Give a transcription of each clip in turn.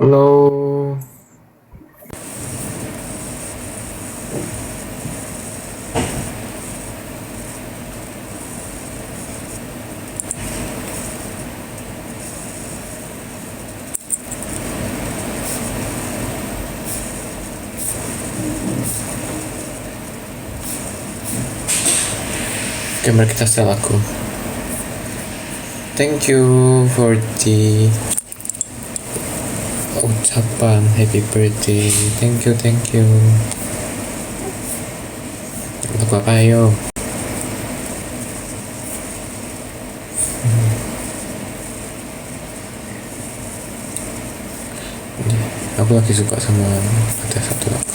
Halo. Oke, mari kita setel lagu. Thank you for the ucapan happy birthday. Thank you. Lagu apa ayo? Aku lagi suka sama ada satu lagu.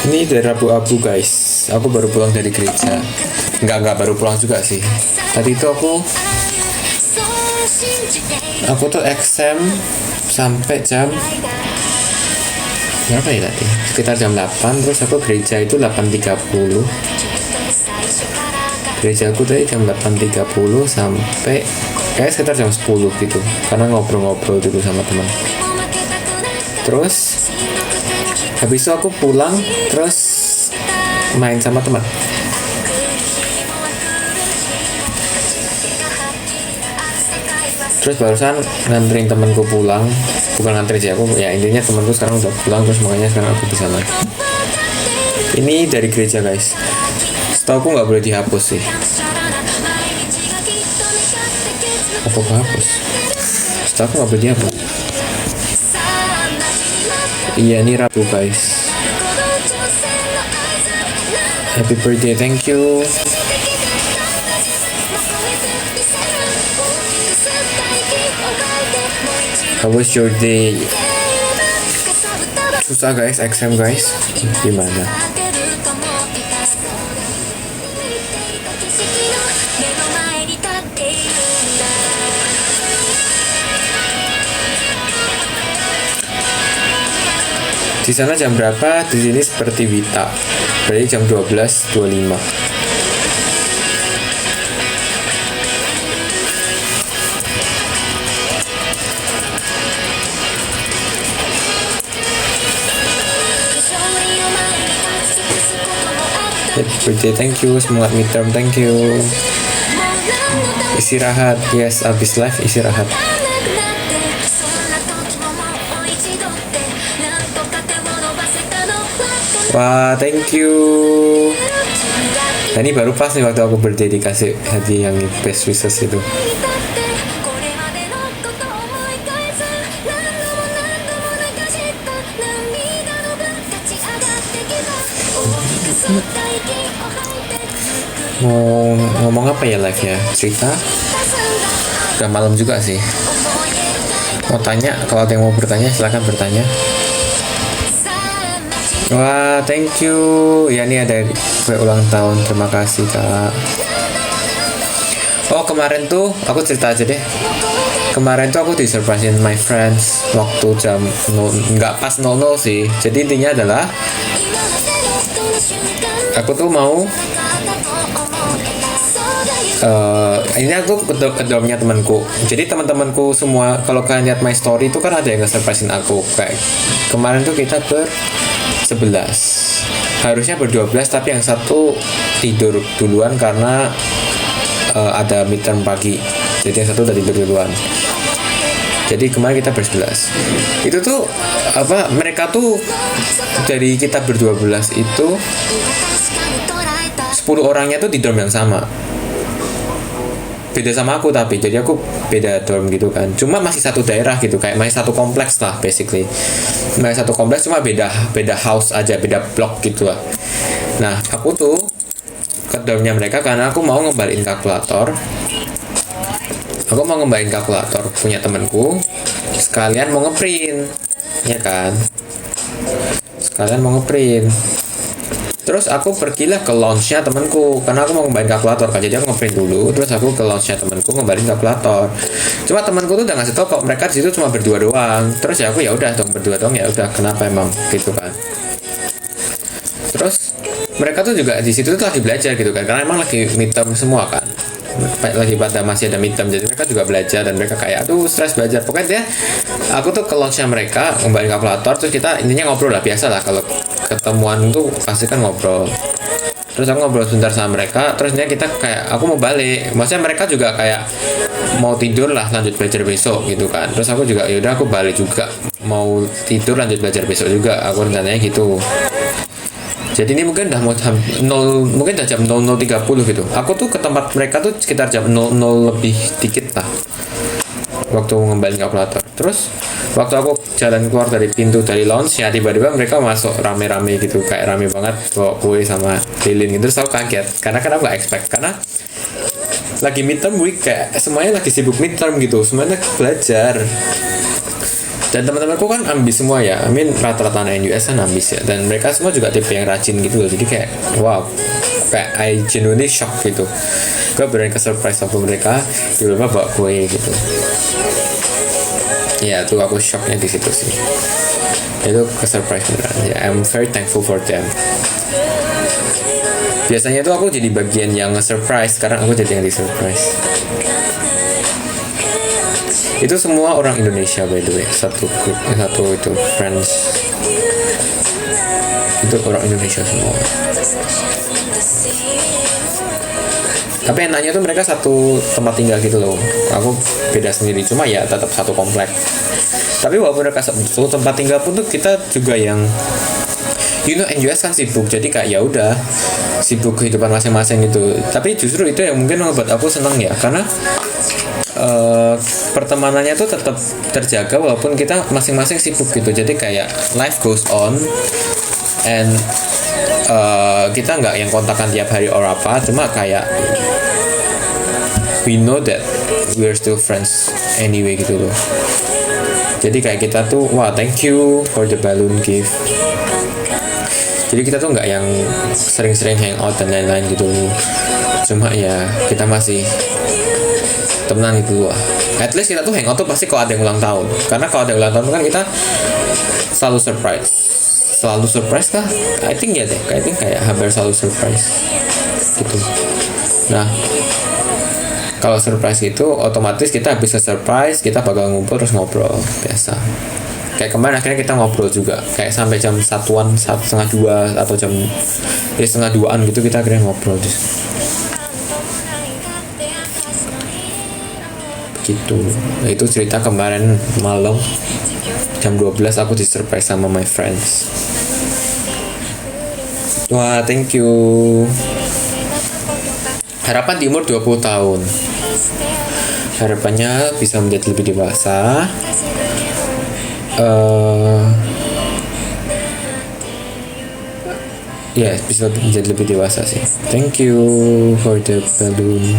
Ini dari abu-abu guys. Aku baru pulang dari gereja. Enggak baru pulang juga sih. Tadi itu aku tuh exam sampai jam berapa ya tadi? Sekitar jam 8. Terus aku gereja itu 8.30. Gereja aku tadi jam 8.30 sampai kayak sekitar jam 10 gitu. Karena ngobrol-ngobrol dulu sama teman. Terus habis itu aku pulang terus main sama teman. Terus barusan nganterin temanku pulang, bukan nganterin sih, aku ya intinya temanku sekarang udah pulang, terus makanya sekarang aku bisa lagi. Ini dari gereja guys. Setahu aku nggak boleh dihapus sih. Apa hapus? Setahu aku nggak boleh dihapus. Iya, ini Rabu guys. Happy birthday, thank you. How was your day? Susah guys, exam guys. Gimana? Di sana jam berapa? Di sini seperti Wita. Berarti jam 12.25. Happy birthday, thank you. Semangat midterm, thank you. Istirahat, yes, abis live istirahat. Wah, thank you. Nah, ini baru pas nih waktu aku birthday dikasih hadiah yang best wishes itu. Mau ngomong apa ya live ya? Cerita? Udah malam juga sih. Mau tanya, kalau ada yang mau bertanya silahkan bertanya. Wah, thank you. Ya, ini ada kue ulang tahun. Terima kasih, Kak. Oh, kemarin tuh aku cerita aja deh. Kemarin tuh aku disurprisein my friends waktu jam nggak pas 00 sih. Jadi intinya adalah aku tuh mau ini aku ke dormnya temanku. Jadi teman-temanku semua kalau kalian lihat my story itu kan ada yang nge-surprisein aku. Kayak kemarin tuh kita 11, harusnya 12, tapi yang satu tidur duluan karena ada midterm pagi, jadi yang satu udah tidur duluan. Jadi kemarin kita 11. Itu tuh apa, mereka tuh dari kita 12 itu 10 orangnya tuh di dorm yang sama, beda sama aku, tapi jadi aku beda dorm gitu kan, cuma masih satu daerah gitu, kayak masih satu kompleks lah basically, masih satu kompleks, cuma beda house aja, beda blok gitu lah. Nah, aku tuh ke dormnya mereka karena aku mau ngembaliin kalkulator punya temanku, sekalian mau ngeprint, ya kan, Terus aku pergilah ke launchnya temanku karena aku mau ngembalin kalkulator kan. Jadi aku ngeprint dulu, terus aku ke launchnya temanku ngembalin kalkulator. Cuma temanku tuh udah ngasih tau kok mereka di situ cuma berdua doang. Terus ya aku ya udah dong berdua dong, ya udah kenapa emang gitu kan. Terus mereka tuh juga di situ tuh lagi belajar gitu kan, karena emang lagi midterm semua kan, lagi pada masih ada midterm, jadi mereka juga belajar dan mereka kayak aduh stres belajar. Pokoknya dia, aku tuh ke launchnya mereka ngembalin kalkulator, terus kita intinya ngobrol lah, biasa lah kalau ketemuan tuh pasti kan ngobrol. Terus aku ngobrol sebentar sama mereka, terusnya kita kayak aku mau balik, maksudnya mereka juga kayak mau tidur lah lanjut belajar besok gitu kan. Terus aku juga yaudah aku balik juga, mau tidur lanjut belajar besok juga, aku rencananya gitu. Jadi ini mungkin udah mau jam 0, mungkin udah jam 00.30 gitu. Aku tuh ke tempat mereka tuh sekitar jam 00 lebih dikit lah, waktu ngembalin kalkulator. Terus waktu aku jalan keluar dari pintu dari lounge ya, tiba-tiba mereka masuk rame-rame gitu, kayak rame banget bawa kue sama lilin gitu. Terus aku kaget karena kan aku gak expect, karena lagi midterm week, kayak semuanya lagi sibuk midterm gitu, semuanya belajar. Dan teman-temanku kan ambis semua ya, rata-rata anak US kan ambis ya, dan mereka semua juga tipe yang rajin gitu loh. Jadi kayak wow, kayak I genuinely shock gitu. Gue berani ke surprise sama mereka, tiba-tiba bawa kue gitu. Ya tuh aku shocknya di situ sih. Itu ke surprise beneran ya. I'm very thankful for them. Biasanya tuh aku jadi bagian yang nge-surprise, sekarang aku jadi yang di-surprise. Itu semua orang Indonesia by the way, satu itu friends itu orang Indonesia semua. Tapi enaknya tuh mereka satu tempat tinggal gitu loh, aku beda sendiri, cuma ya tetap satu komplek. Tapi walaupun mereka satu tempat tinggal pun tuh kita juga yang NUS kan sibuk, jadi kayak ya udah sibuk kehidupan masing-masing gitu. Tapi justru itu yang mungkin membuat aku senang ya, karena pertemanannya tuh tetap terjaga walaupun kita masing-masing sibuk gitu. Jadi kayak life goes on, and kita nggak yang kontakan tiap hari or apa, cuma kayak we know that we're still friends anyway gitu loh. Jadi kayak kita tuh wah thank you for the balloon gift. Jadi kita tuh nggak yang sering-sering hangout dan lain-lain gitu, cuma ya kita masih temenan gitu lah. At least kita tuh hangout tuh pasti kalau ada yang ulang tahun, karena kalau ada yang ulang tahun kan kita selalu surprise kah? I think ya deh, kayak hampir selalu surprise gitu. Nah kalau surprise itu otomatis kita habis ke surprise kita bakal ngumpul terus ngobrol biasa. Kayak kemarin akhirnya kita ngobrol juga, kayak sampai jam 1-an, 1:30 atau jam 1:30 gitu kita akhirnya ngobrol gitu. Nah, itu cerita kemarin malam jam 12 aku disurprise sama my friends. Wah thank you. Harapan di umur 20 tahun, harapannya bisa menjadi lebih dewasa, ya bisa menjadi lebih dewasa sih. Thank you for the balloon.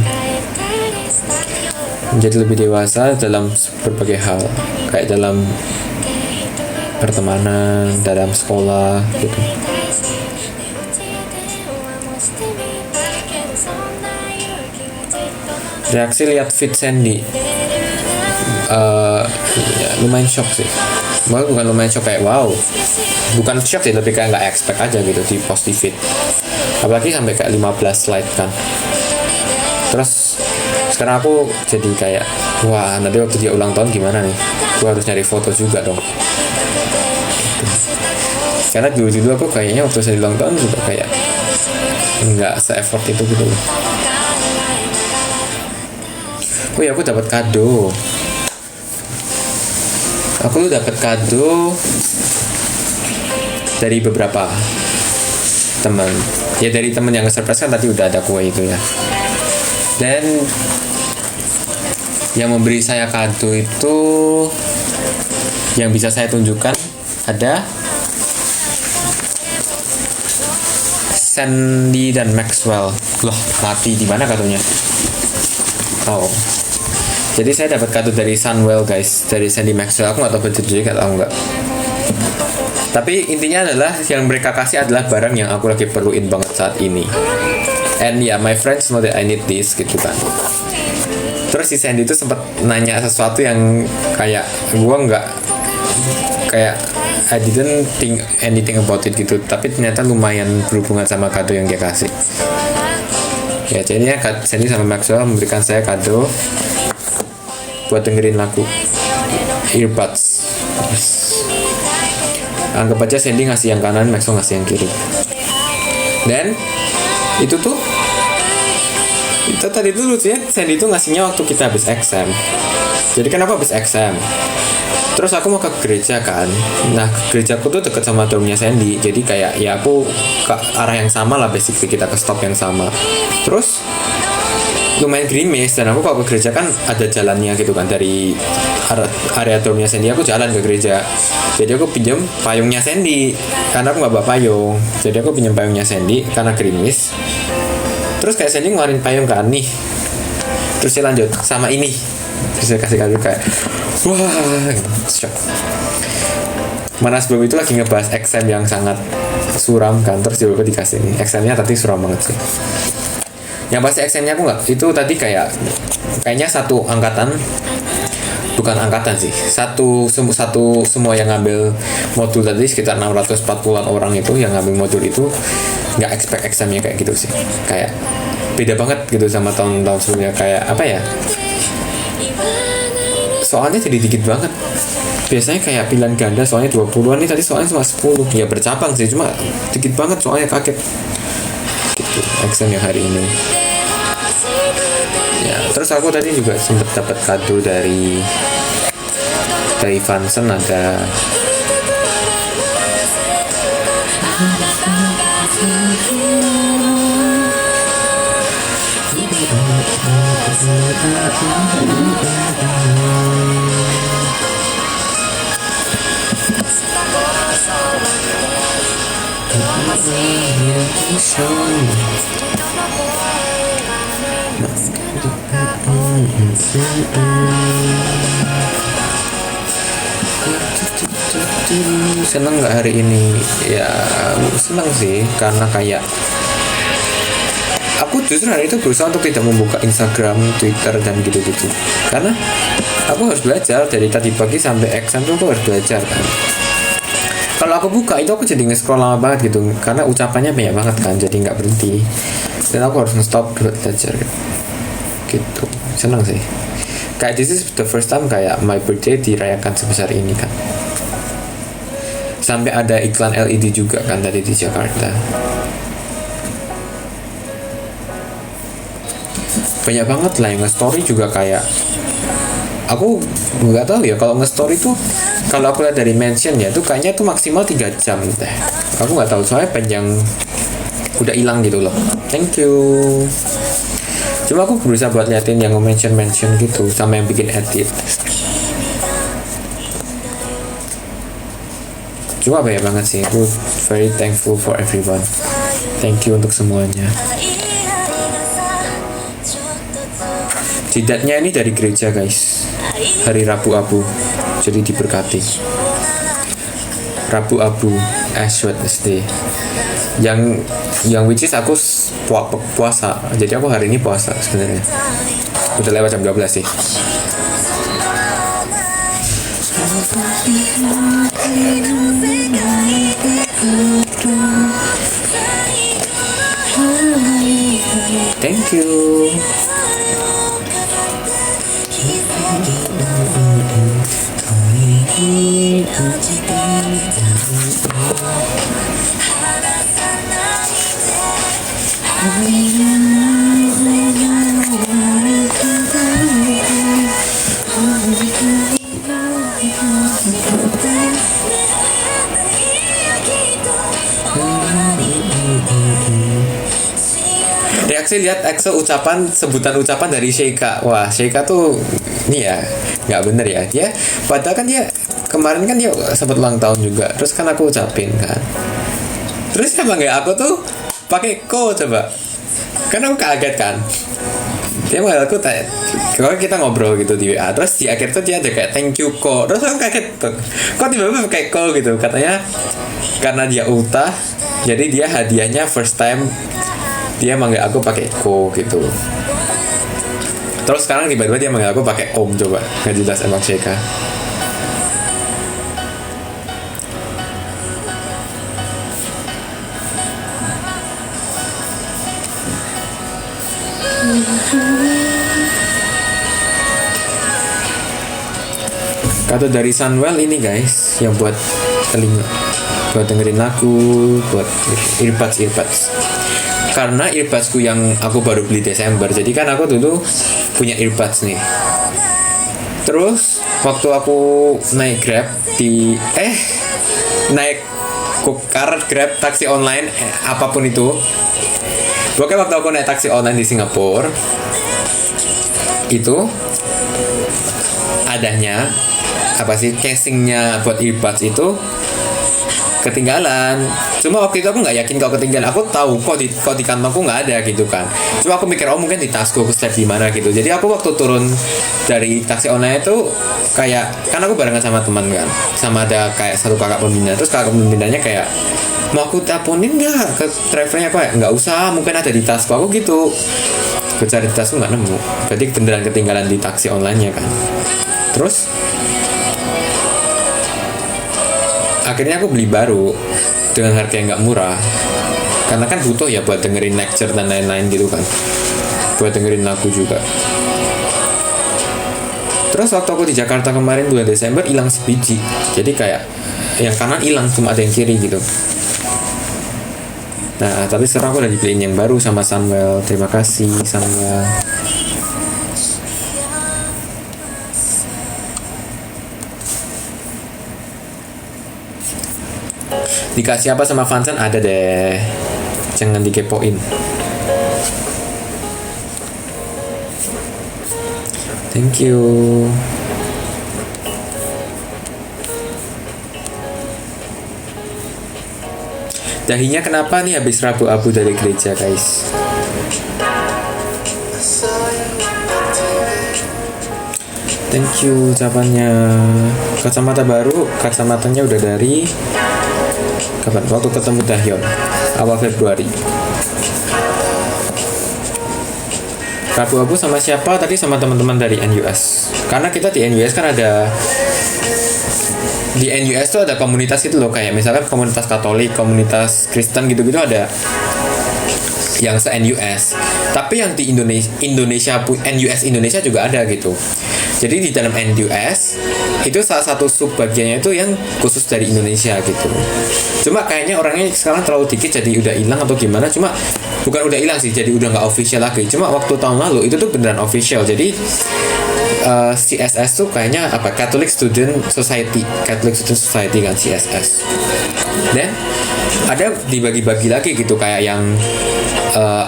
Menjadi lebih dewasa dalam berbagai hal, kayak dalam pertemanan, dalam sekolah gitu. Reaksi lihat feed Sandy, ya, lumayan shock sih. Malah bukan lumayan shock, kayak wow, bukan shock sih, lebih kayak nggak expect aja gitu di post di feed. Apalagi sampai kayak 15 slide kan. Terus sekarang aku jadi kayak wah nanti waktu dia ulang tahun gimana nih, gue harus nyari foto juga dong gitu. Karena dulu aku kayaknya waktu saya ulang tahun juga kayak nggak se-effort itu gitu. Oh ya, aku dapat kado. Aku dapat kado dari beberapa teman. Ya dari teman yang nge-surprise kan tadi udah ada kue itu ya. Dan yang memberi saya kado itu yang bisa saya tunjukkan ada Sandy dan Maxwell. Loh, mati di mana kadonya? Oh. Jadi saya dapat kado dari Sunwell guys, dari Sandy Maxwell. Aku nggak tahu bentuknya, nggak tahu nggak. Tapi intinya adalah yang mereka kasih adalah barang yang aku lagi perluin banget saat ini. And yeah, my friends know that I need this gitu kan. Terus si Sandy itu sempat nanya sesuatu yang kayak gua nggak kayak I didn't think anything about it gitu, tapi ternyata lumayan berhubungan sama kado yang dia kasih. Ya jadinya Sandy sama Maxwell memberikan saya kado buat dengerin lagu earbuds. Anggap aja Sandy ngasih yang kanan, Maxwell ngasih yang kiri. Dan itu tadi tuh lucu ya, Sandy itu ngasihnya waktu kita habis exam. Jadi kenapa habis exam? Terus aku mau ke gereja kan. Nah gerejaku tuh deket sama dormnya Sandy. Jadi kayak ya aku ke arah yang sama lah, basically kita ke stop yang sama. Terus lumayan gerimis, dan aku kalau ke gereja kan ada jalannya gitu kan, dari area dormnya Sandy aku jalan ke gereja. Jadi aku pinjam payungnya Sandy karena aku nggak bawa payung. Jadi aku pinjam payungnya Sandy karena gerimis. Terus kayak Sandy ngeluarin payung kan nih. Terus dia lanjut sama ini. Terus dia kasih kado kayak wah, shock. Mana sebelum itu lagi ngebahas exam yang sangat suram kan, terus juga dikasih ini. Examnya tadi suram banget sih. Yang pasti examnya aku nggak, itu tadi kayaknya satu angkatan, bukan angkatan sih, satu semua yang ngambil modul tadi sekitar 640-an orang itu yang ngambil modul itu nggak expect examnya kayak gitu sih. Kayak beda banget gitu sama tahun-tahun sebelumnya. Kayak apa ya, soalnya jadi dikit banget. Biasanya kayak pilihan ganda soalnya 20-an, nih tadi soalnya cuma 10. Ya bercabang sih, cuma dikit banget soalnya, kaget gitu exam yang hari ini. Ya, terus aku tadi juga sempet dapat kado dari Vanson, ada seneng nggak hari ini? Ya seneng sih, karena kayak aku justru hari itu berusaha untuk tidak membuka Instagram, Twitter dan gitu-gitu, karena aku harus belajar dari tadi pagi sampai exam tuh aku harus belajar kan. Kalau aku buka itu aku jadi nge-scroll lama banget gitu, karena ucapannya banyak banget kan, jadi nggak berhenti, dan aku harus nge-stop buat belajar gitu. Seneng sih, kayak this is the first time kayak my birthday dirayakan sebesar ini kan. Sampai ada iklan LED juga kan tadi di Jakarta. Banyak banget lah yang nge-story juga, kayak aku nggak tahu ya kalau nge-story tuh, kalau aku lihat dari mention ya tuh kayaknya tuh maksimal 3 jam deh. Aku nggak tahu soalnya panjang udah hilang gitu loh. Thank you. Cuma aku berusaha buat liatin yang mention gitu sama yang bikin edit. Cuma banyak banget sih. Aku very thankful for everyone. Thank you untuk semuanya. Jidatnya ini dari gereja guys, hari Rabu Abu, jadi diberkati. Rabu Abu, Ash Wednesday, yang which is aku puasa, jadi aku hari ini puasa sebenarnya. Udah lewat jam 12 sih. Thank you. Reaksi lihat Axel sebutan ucapan dari Sheikha. Wah, Sheikha tuh ini ya nggak bener ya, dia padahal kan dia kemarin kan dia sempat ulang tahun juga, terus kan aku ucapin kan, terus emang nggak aku tuh pakai ko coba, kan aku kaget kan, Dia manggil aku kalau kita ngobrol gitu di WA, terus di akhir tuh dia ada kayak thank you kok, terus aku kaget kok tiba-tiba kayak kok gitu, katanya karena dia ultah jadi dia hadiahnya first time dia manggil aku pakai ko gitu. Terus sekarang tiba-tiba dia manggil aku pakai om, coba nggak jelas emang Sheka. Kado dari Sunwell ini guys, yang buat telinga, buat dengerin lagu, buat earbuds. Karena earbudsku yang aku baru beli Desember, jadi kan aku dulu punya earbuds nih. Terus waktu aku naik Grab naik Grab, taksi online, apapun itu. Pokoknya waktu aku naik taksi online di Singapura, itu adanya casingnya buat earbuds itu ketinggalan. Cuma waktu itu aku nggak yakin kalau ketinggalan, aku tahu kok di kantongku nggak ada gitu kan. Cuma aku mikir mungkin di tasku di mana gitu. Jadi aku waktu turun dari taksi online itu kayak, kan aku barengan sama teman kan, sama ada kayak satu kakak pembina. Terus kakak pembinanya kayak, mau aku teleponin nggak ke drivernya? Kayak nggak usah, mungkin ada di tasku, aku gitu. Gue cari di tasku nggak nemu, berarti beneran ketinggalan di taksi online-nya kan. Terus akhirnya aku beli baru dengan harga yang nggak murah, karena kan butuh ya buat dengerin lecture dan lain-lain gitu kan, buat dengerin lagu juga. Terus waktu aku di Jakarta kemarin bulan Desember hilang sebiji, jadi kayak yang kanan hilang, cuma ada yang kiri gitu. Nah tapi sekarang aku udah dibeliin yang baru sama Sunwell. Terima kasih Sunwell. Dikasih apa sama Vansan? Ada deh, jangan dikepoin. Thank you. Dahinya kenapa nih habis Rabu Abu dari gereja guys? Thank you ucapannya. Kacamata baru, kacamatanya udah dari kapan? Waktu ketemu Dahyon awal Februari. Rabu Abu sama siapa? Tadi sama teman-teman dari NUS. Karena kita di NUS kan ada, di NUS tuh ada komunitas gitu loh, kayak misalkan komunitas Katolik, komunitas Kristen gitu-gitu ada yang se-NUS. Tapi yang di Indonesia NUS Indonesia juga ada gitu. Jadi di dalam NUS itu salah satu sub bagiannya itu yang khusus dari Indonesia gitu. Cuma kayaknya orangnya sekarang terlalu dikit jadi udah hilang atau gimana. Cuma bukan udah hilang sih, jadi udah nggak official lagi. Cuma waktu tahun lalu itu tuh beneran official. Jadi CSS tuh kayaknya apa, Catholic Student Society kan CSS. Dan ada dibagi-bagi lagi gitu, kayak yang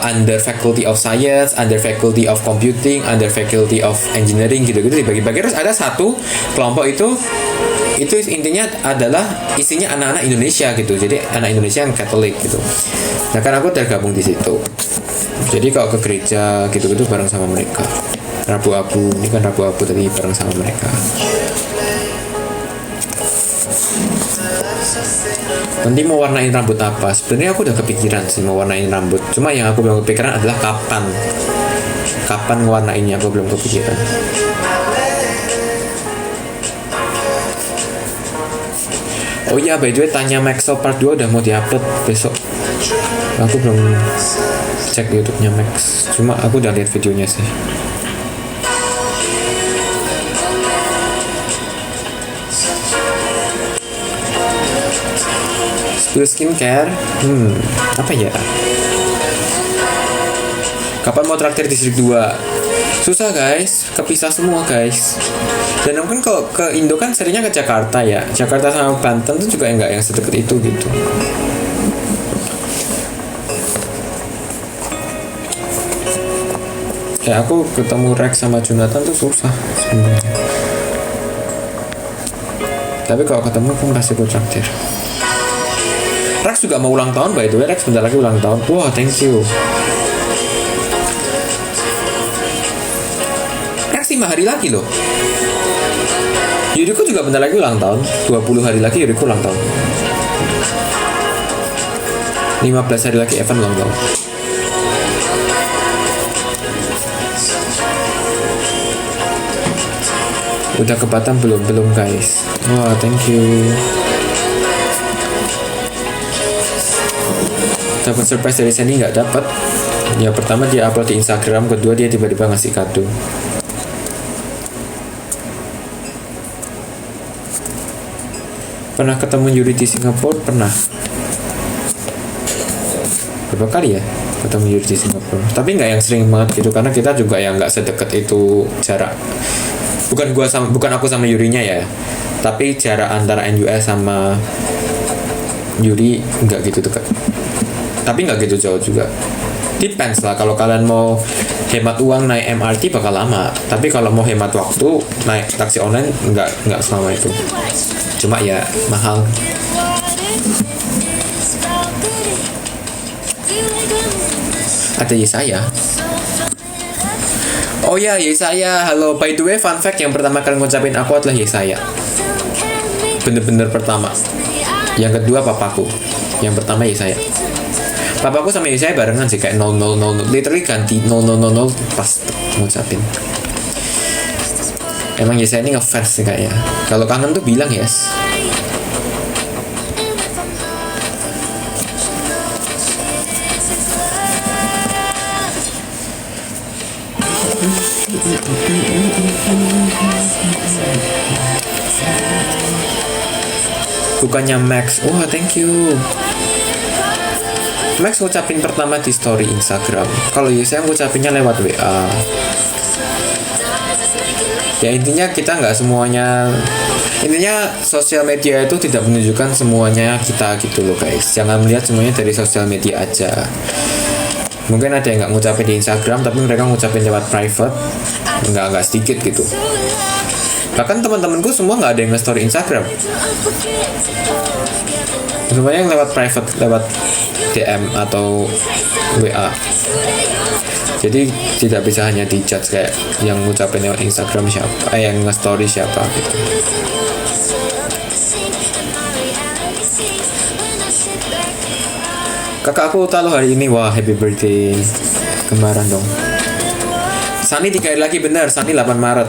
under Faculty of Science, under Faculty of Computing, under Faculty of Engineering gitu-gitu dibagi-bagi. Terus ada satu kelompok itu intinya adalah isinya anak-anak Indonesia gitu. Jadi anak Indonesia yang Katolik gitu. Nah kan aku tergabung di situ. Jadi kalau ke gereja gitu-gitu bareng sama mereka. Rabu Abu, ini kan Rabu Abu tadi bareng sama mereka. Nanti mau warnain rambut apa? Sebenarnya aku udah kepikiran sih mau warnain rambut. Cuma yang aku belum kepikiran adalah kapan ngewarnainnya, aku belum kepikiran. Oh iya, by the way, tanya Maxo part 2 udah mau diupload besok. Aku belum cek YouTube-nya Max. Cuma aku udah lihat videonya sih. Spill skincare, apa ya? Kapan mau traktir distrik 2? Susah guys, kepisah semua guys. Dan mungkin kalau ke Indo kan serinya ke Jakarta ya. Jakarta sama Banten tuh juga enggak yang sedekat itu gitu. Kayak aku ketemu Rex sama Jonathan tuh susah sebenarnya. Tapi kalau ketemu aku pasti aku traktir. Rex juga mau ulang tahun, by the way. Rex bentar lagi ulang tahun. Wah, thank you. 5 hari lagi loh. Yuriko juga bentar lagi ulang tahun. 20 hari lagi Yuriko ulang tahun. 15 hari lagi Evan ulang tahun. Udah ke Batam belum? Belum guys. Wah, thank you. Dapat surprise dari Sandy nggak dapat. Ya pertama dia upload di Instagram, kedua dia tiba-tiba ngasih kado. Pernah ketemu Yuri di Singapura? Pernah. Berapa kali ya ketemu Yuri di Singapura? Tapi nggak yang sering banget gitu, karena kita juga yang nggak sedekat itu jarak. Bukan aku sama Yurinya ya, tapi jarak antara NUS sama Yuri nggak gitu dekat, tapi nggak gitu jauh juga. Depends lah, kalau kalian mau hemat uang naik MRT bakal lama, tapi kalau mau hemat waktu naik taksi online nggak selama itu, cuma ya mahal. Ada Yesaya. Oh ya, Yesaya. Halo, by the way, fun fact yang pertama kali ngucapin aku adalah Yesaya. Bener-bener pertama. Yang kedua papaku. Yang pertama Yesaya. Papaku sama Yesaya barengan sih, kayak 0000. Literally ganti 0000 pas ngucapin. Emang Yesaya ini ngefans sih kayaknya. Kalau kangen tuh bilang yes. Bukannya Max. Wah, thank you. Max ngucapin pertama di story Instagram. Kalau saya ngucapinnya lewat WA. Ya intinya kita nggak semuanya. Intinya sosial media itu tidak menunjukkan semuanya kita gitu loh guys. Jangan melihat semuanya dari sosial media aja. Mungkin ada yang nggak ngucapin di Instagram, tapi mereka ngucapin lewat private. Nggak sedikit gitu. Bahkan teman-temanku semua nggak ada yang nge-story Instagram. Semuanya yang lewat private, lewat DM atau WA. Jadi tidak bisa hanya dijudge kayak yang ngucapin lewat Instagram siapa, yang nge-story siapa gitu. Kakak aku tahu hari ini, wah happy birthday. Kembaran dong. Sani 3 hari lagi, bener, Sani 8 Maret.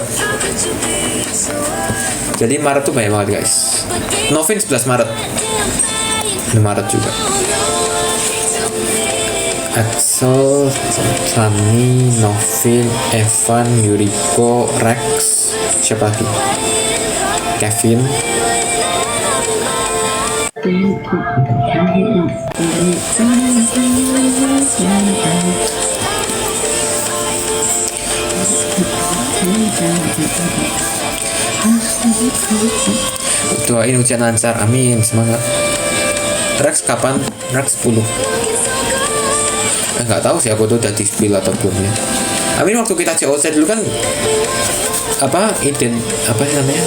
Jadi Maret tuh banyak banget guys. Novin 11 Maret. 6 Maret juga. Axel, Sani, Novin, Evan, Yuriko, Rex, siapa lagi? Kevin. Doain ujian lancar, amin, semangat. Rex kapan? Rex 10. Nggak tahu sih aku tuh udah di spill atau belum ya. Amin waktu kita COC dulu kan apa sih namanya,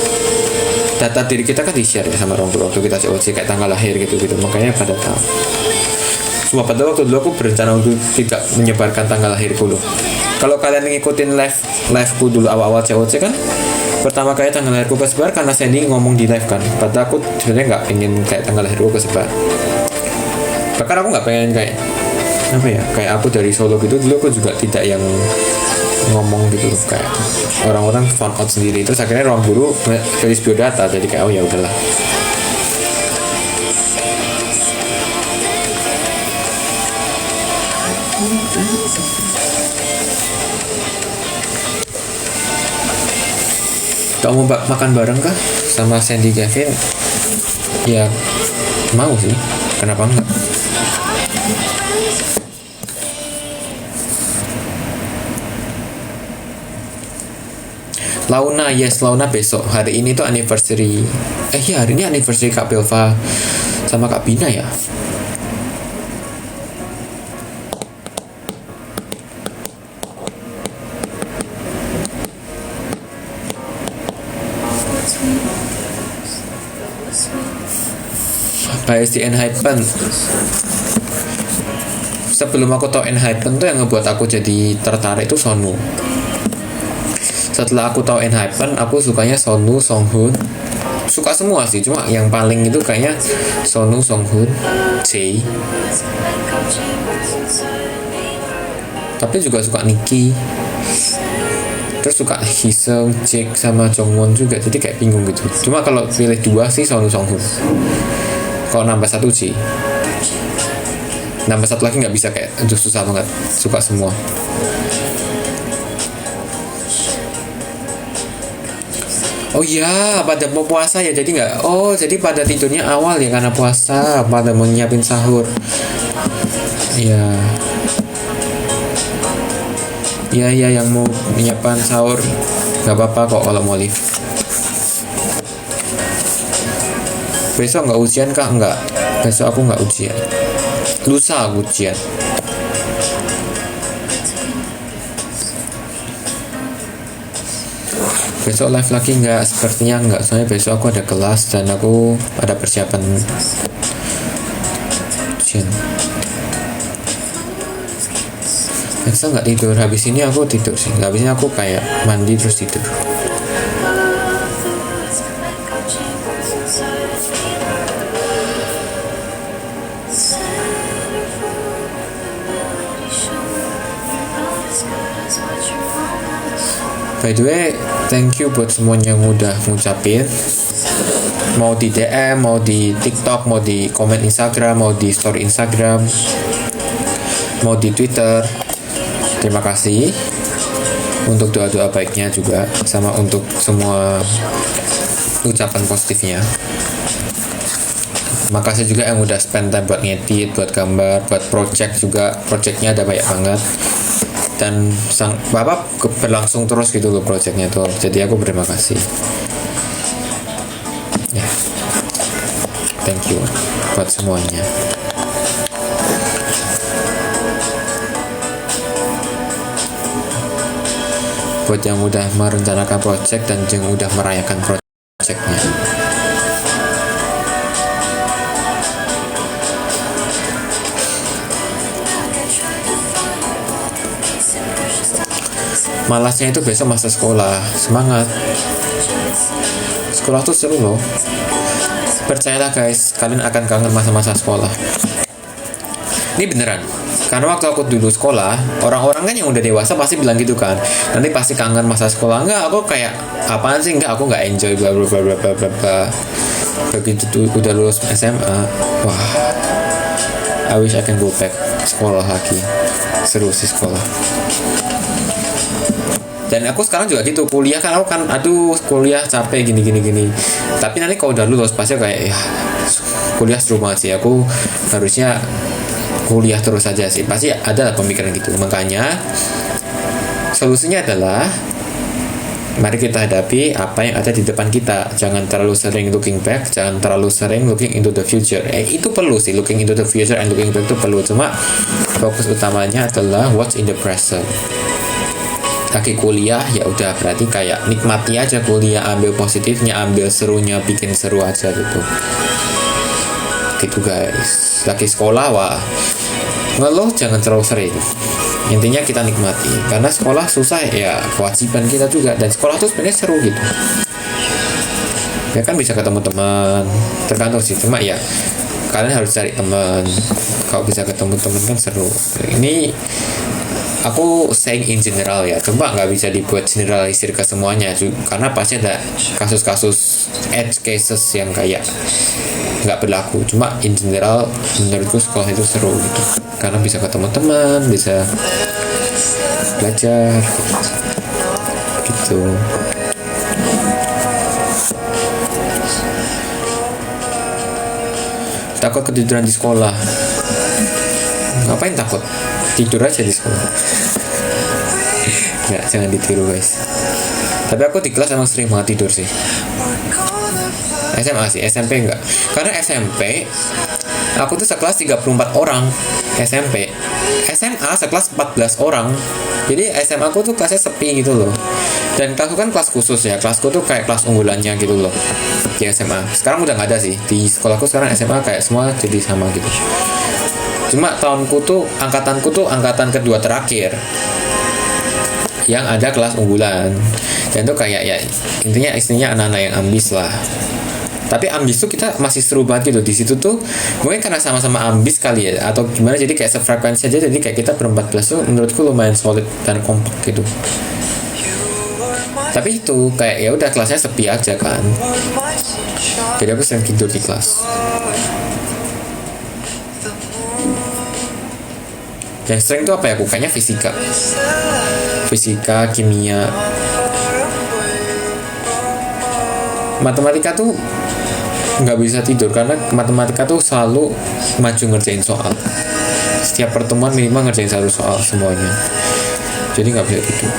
data diri kita kan di share ya sama orang tua waktu kita COC, kayak tanggal lahir gitu makanya pada tahu. Cuma pada waktu dulu aku berencana untuk tidak menyebarkan tanggal lahirku loh. Kalau kalian ngikutin liveku dulu awal-awal COC kan, pertama kali tanggal lahirku kesebar karena Sandy ngomong di live kan. Padahal aku sebenarnya nggak pengen kayak tanggal lahirku kesebar. Bahkan aku nggak pengen kayak apa ya, kayak aku dari Solo gitu dulu aku juga tidak yang ngomong gitu loh, kayak orang-orang found out sendiri. Terus akhirnya ruang guru tulis biodata, jadi kayak oh ya udahlah. Kamu mau makan bareng kah sama Sandy Kevin? Ya mau sih, kenapa enggak? Launa, yes, Launa besok. Hari ini tuh anniversary. Ya hari ini anniversary Kak Belva sama Kak Bina ya. By the Enhypen. Sebelum aku tau Enhypen tuh yang ngebuat aku jadi tertarik itu Sonu. setelah aku tahu ENHYPEN, aku sukanya Sonu, Songhoon. Suka semua sih, cuma yang paling itu kayaknya Sonu, Songhoon, J. Tapi juga suka Nicki. Terus suka Hiseung, Jaek sama Jongwon juga, jadi kayak bingung gitu. Cuma kalau pilih dua sih Sonu, Songhoon. Kalau nambah satu J. Nambah satu lagi nggak bisa, kayak aduh susah banget. Suka semua. Oh iya, pada mau puasa ya, jadi nggak. Oh, jadi pada tidurnya awal ya karena puasa, pada mau nyiapin sahur. Iya. Iya, yang mau menyiapkan sahur nggak apa-apa kok kalau mau live. Besok nggak ujian kah? Nggak. Besok aku nggak ujian. Lusa aku ujian. Besok live lagi nggak? Sepertinya nggak, soalnya besok aku ada kelas dan aku ada persiapan ujian. Besok nggak tidur, habis ini aku tidur sih. Habis ini aku kayak mandi terus tidur. By the way, thank you buat semuanya yang udah ngucapin. Mau di DM, mau di TikTok, mau di komen Instagram, mau di story Instagram, mau di Twitter. Terima kasih untuk doa-doa baiknya juga, sama untuk semua ucapan positifnya. Makasih juga yang udah spend time buat ngedit, buat gambar, buat project juga. Projectnya ada banyak banget. Dan Bapak berlangsung terus gitu loh projectnya tuh, jadi aku berterima kasih ya. Thank you buat semuanya. Buat yang udah merencanakan project dan yang udah merayakan projectnya. Malasnya itu besok masa sekolah. Semangat, sekolah tuh seru loh. Percayalah guys, kalian akan kangen masa-masa sekolah. Ini beneran, karena waktu aku dulu sekolah, orang-orang kan yang udah dewasa pasti bilang gitu kan, nanti pasti kangen masa sekolah. Enggak, aku kayak apaan sih, enggak, aku nggak enjoy bla bla bla bla bla bla. Begitu tuh udah lulus SMA, wah, I wish I can go back sekolah lagi. Seru sih sekolah. Dan aku sekarang juga gitu, kuliah kan aku kan aduh kuliah capek gini. Tapi nanti kalau udah lulus pasti kayak ya kuliah seru banget sih. Aku harusnya kuliah terus aja sih. Pasti ada pemikiran gitu. Makanya solusinya adalah mari kita hadapi apa yang ada di depan kita. Jangan terlalu sering looking back, jangan terlalu sering looking into the future. Itu perlu sih, looking into the future and looking back itu perlu. Cuma fokus utamanya adalah what's in the present. Lagi kuliah ya udah, berarti kayak nikmati aja kuliah, ambil positifnya, ambil serunya, bikin seru aja gitu guys. Lagi sekolah wah ngeluh jangan terlalu sering, intinya kita nikmati, karena sekolah susah ya, kewajiban kita juga, dan sekolah tuh sebenarnya seru gitu ya kan, bisa ketemu teman, tergantung sih, cuma ya kalian harus cari teman. Kalau bisa ketemu teman kan seru. Ini aku saying in general ya, coba nggak bisa dibuat generalisir ke semuanya karena pasti ada kasus-kasus edge cases yang kayak nggak berlaku. Cuma in general menurutku sekolah itu seru gitu, karena bisa ketemu teman, bisa belajar gitu. Takut ketiduran di sekolah? Ngapain takut? Tidur aja di sekolah. Nggak, jangan ditiru guys. Tapi aku di kelas emang sering banget tidur sih. SMA sih, SMP enggak. Karena SMP aku tuh sekelas 34 orang. SMP, SMA sekelas 14 orang. Jadi SMA aku tuh kelasnya sepi gitu loh. Dan kelasku kan kelas khusus ya. Kelasku tuh kayak kelas unggulannya gitu loh di SMA. Sekarang udah nggak ada sih. Di sekolahku sekarang SMA kayak semua jadi sama gitu. Cuma angkatanku tuh angkatan kedua terakhir. yang ada kelas unggulan, dan tuh kayak ya intinya anak-anak yang ambis lah. Tapi ambis tuh kita masih seru banget gitu di situ tuh, mungkin karena sama-sama ambis kali ya atau gimana, jadi kayak sefrekuensi aja, jadi kayak kita ber-14 tuh menurutku lumayan solid dan kompak gitu. Tapi itu kayak ya udah kelasnya sepi aja kan, jadi aku sering tidur di kelas. Yang sering tuh apa ya, aku kayaknya fisika, kimia, matematika tuh nggak bisa tidur karena matematika tuh selalu maju ngerjain soal. Setiap pertemuan minimal ngerjain satu soal semuanya, jadi nggak bisa tidur.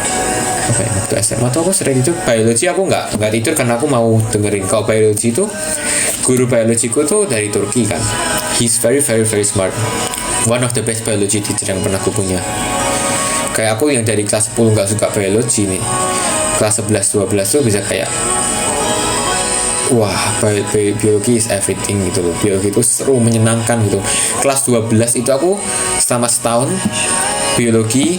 Apa ya, waktu SMA tuh aku sering tidur. Biologi aku nggak tidur karena aku mau dengerin. Kalau biologi itu guru biologiku tuh dari Turki kan, he's very very very smart, one of the best biology teacher yang pernah aku punya. Kayak aku yang dari kelas 10 nggak suka biologi nih, kelas 11-12 tuh bisa kayak wah, biologi is everything gitu loh. Biologi itu seru, menyenangkan gitu. Kelas 12 itu aku selama setahun biologi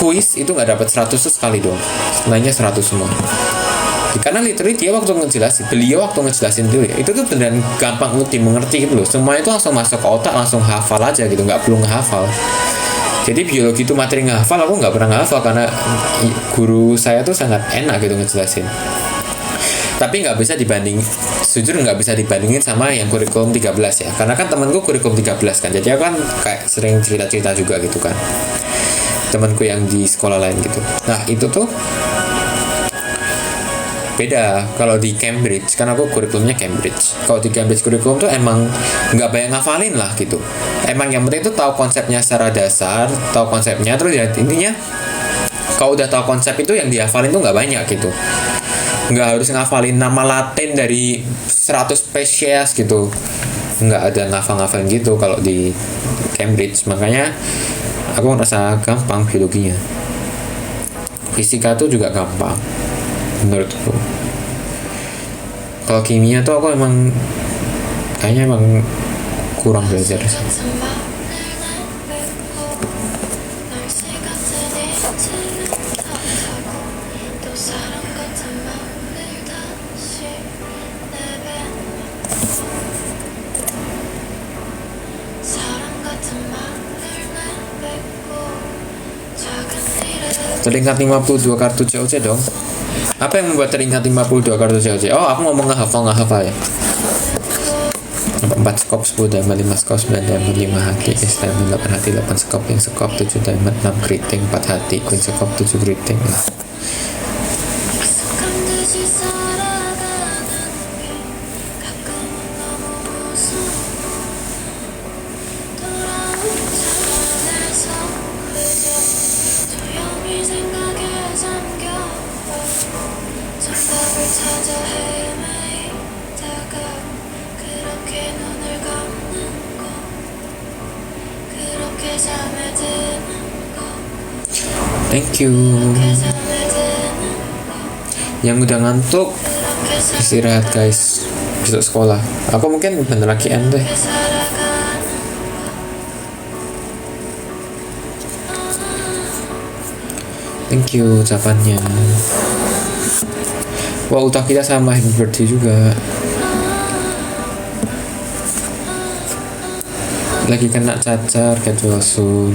kuis itu nggak dapat 100 sekali dong, lainnya 100 semua. Karena literally beliau waktu ngejelasin itu ya, itu tuh beneran gampang untuk dimengerti gitu loh. Semuanya itu langsung masuk ke otak, langsung hafal aja gitu, nggak perlu ngehafal. Jadi biologi itu materi ngehafal, aku nggak pernah ngehafal karena guru saya tuh sangat enak gitu ngejelasin. Tapi nggak bisa dibandingin sama yang kurikulum 13 ya, karena kan temanku kurikulum 13 kan, jadi aku kan kayak sering cerita-cerita juga gitu kan, temanku yang di sekolah lain gitu. Nah itu tuh beda kalau di Cambridge, karena aku kurikulumnya Cambridge. Kalau di Cambridge kurikulum tuh emang nggak banyak ngafalin lah gitu, emang yang penting tuh tahu konsepnya secara dasar, tahu konsepnya, terus ya intinya kalau udah tahu konsep itu yang dihafalin tuh nggak banyak gitu, nggak harus ngafalin nama Latin dari 100 spesies gitu, nggak ada ngafalin gitu kalau di Cambridge. Makanya aku ngerasa gampang biologinya. Fisika tuh juga gampang menurutku. Kalau kimia tuh aku kayaknya emang kurang belajar. Teringat 52 kartu COC dong. Apa yang membuat teringat 52 kartu COC? Oh, aku ngomong ngehafal ya. 4 skop 10 diamond, 5 skop 9 diamond, 5 hati, es diamond, 8 hati, 8 skop, yang skop 7 diamond, 6 keriting, 4 hati, queen skop 7 keriting. Thank you. Yang udah ngantuk istirahat guys, besok sekolah. Aku mungkin bentar lagi end deh. Thank you ucapannya. Wah, utah kita sama, happy birthday juga. Lagi kena cacar, get well soon.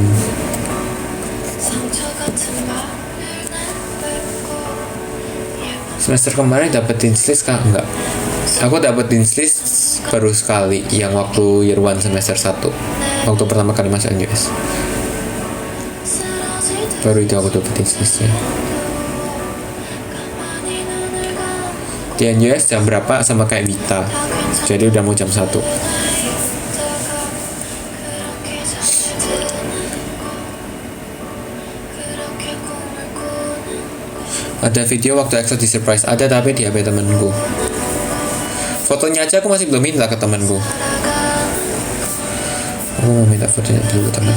Semester kemarin dapetin list kah? Enggak. Aku dapetin list baru sekali, yang waktu year 1 semester 1, waktu pertama kali masuk NUS. Baru itu aku dapetin listnya. Di NUS jam berapa sama kayak Vita, jadi udah mau jam 1. Ada video waktu EXO di surprise, ada tapi di HP temenku. Fotonya aja aku masih belum minta ke temenku. Aku mau minta fotonya dulu teman.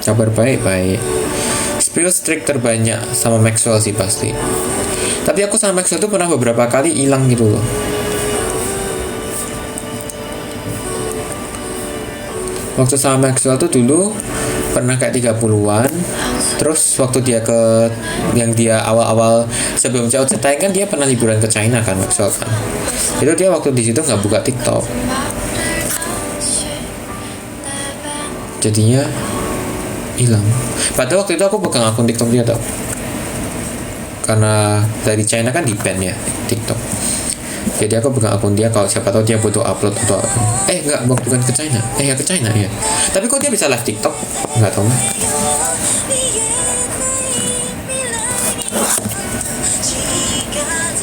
Kabar baik. Spill streak terbanyak sama Maxwell sih pasti. Tapi aku sama Maxwell tuh pernah beberapa kali hilang gitu loh. Waktu sama Maxwell tuh dulu pernah kayak 30-an. Terus waktu dia ke yang dia awal-awal sebelum jauh Tayang kan dia pernah liburan ke China kan Maxwell kan. Itu dia waktu di situ nggak buka TikTok. Jadinya hilang. Padahal waktu itu aku pegang akun TikTok dia tau. Karena dari China kan di ban ya TikTok. Jadi aku pegang akun dia kalau siapa tahu dia butuh upload atau enggak, bukan ke China. Ya ke China ya. Tapi kok dia bisa live TikTok? Enggak tahu.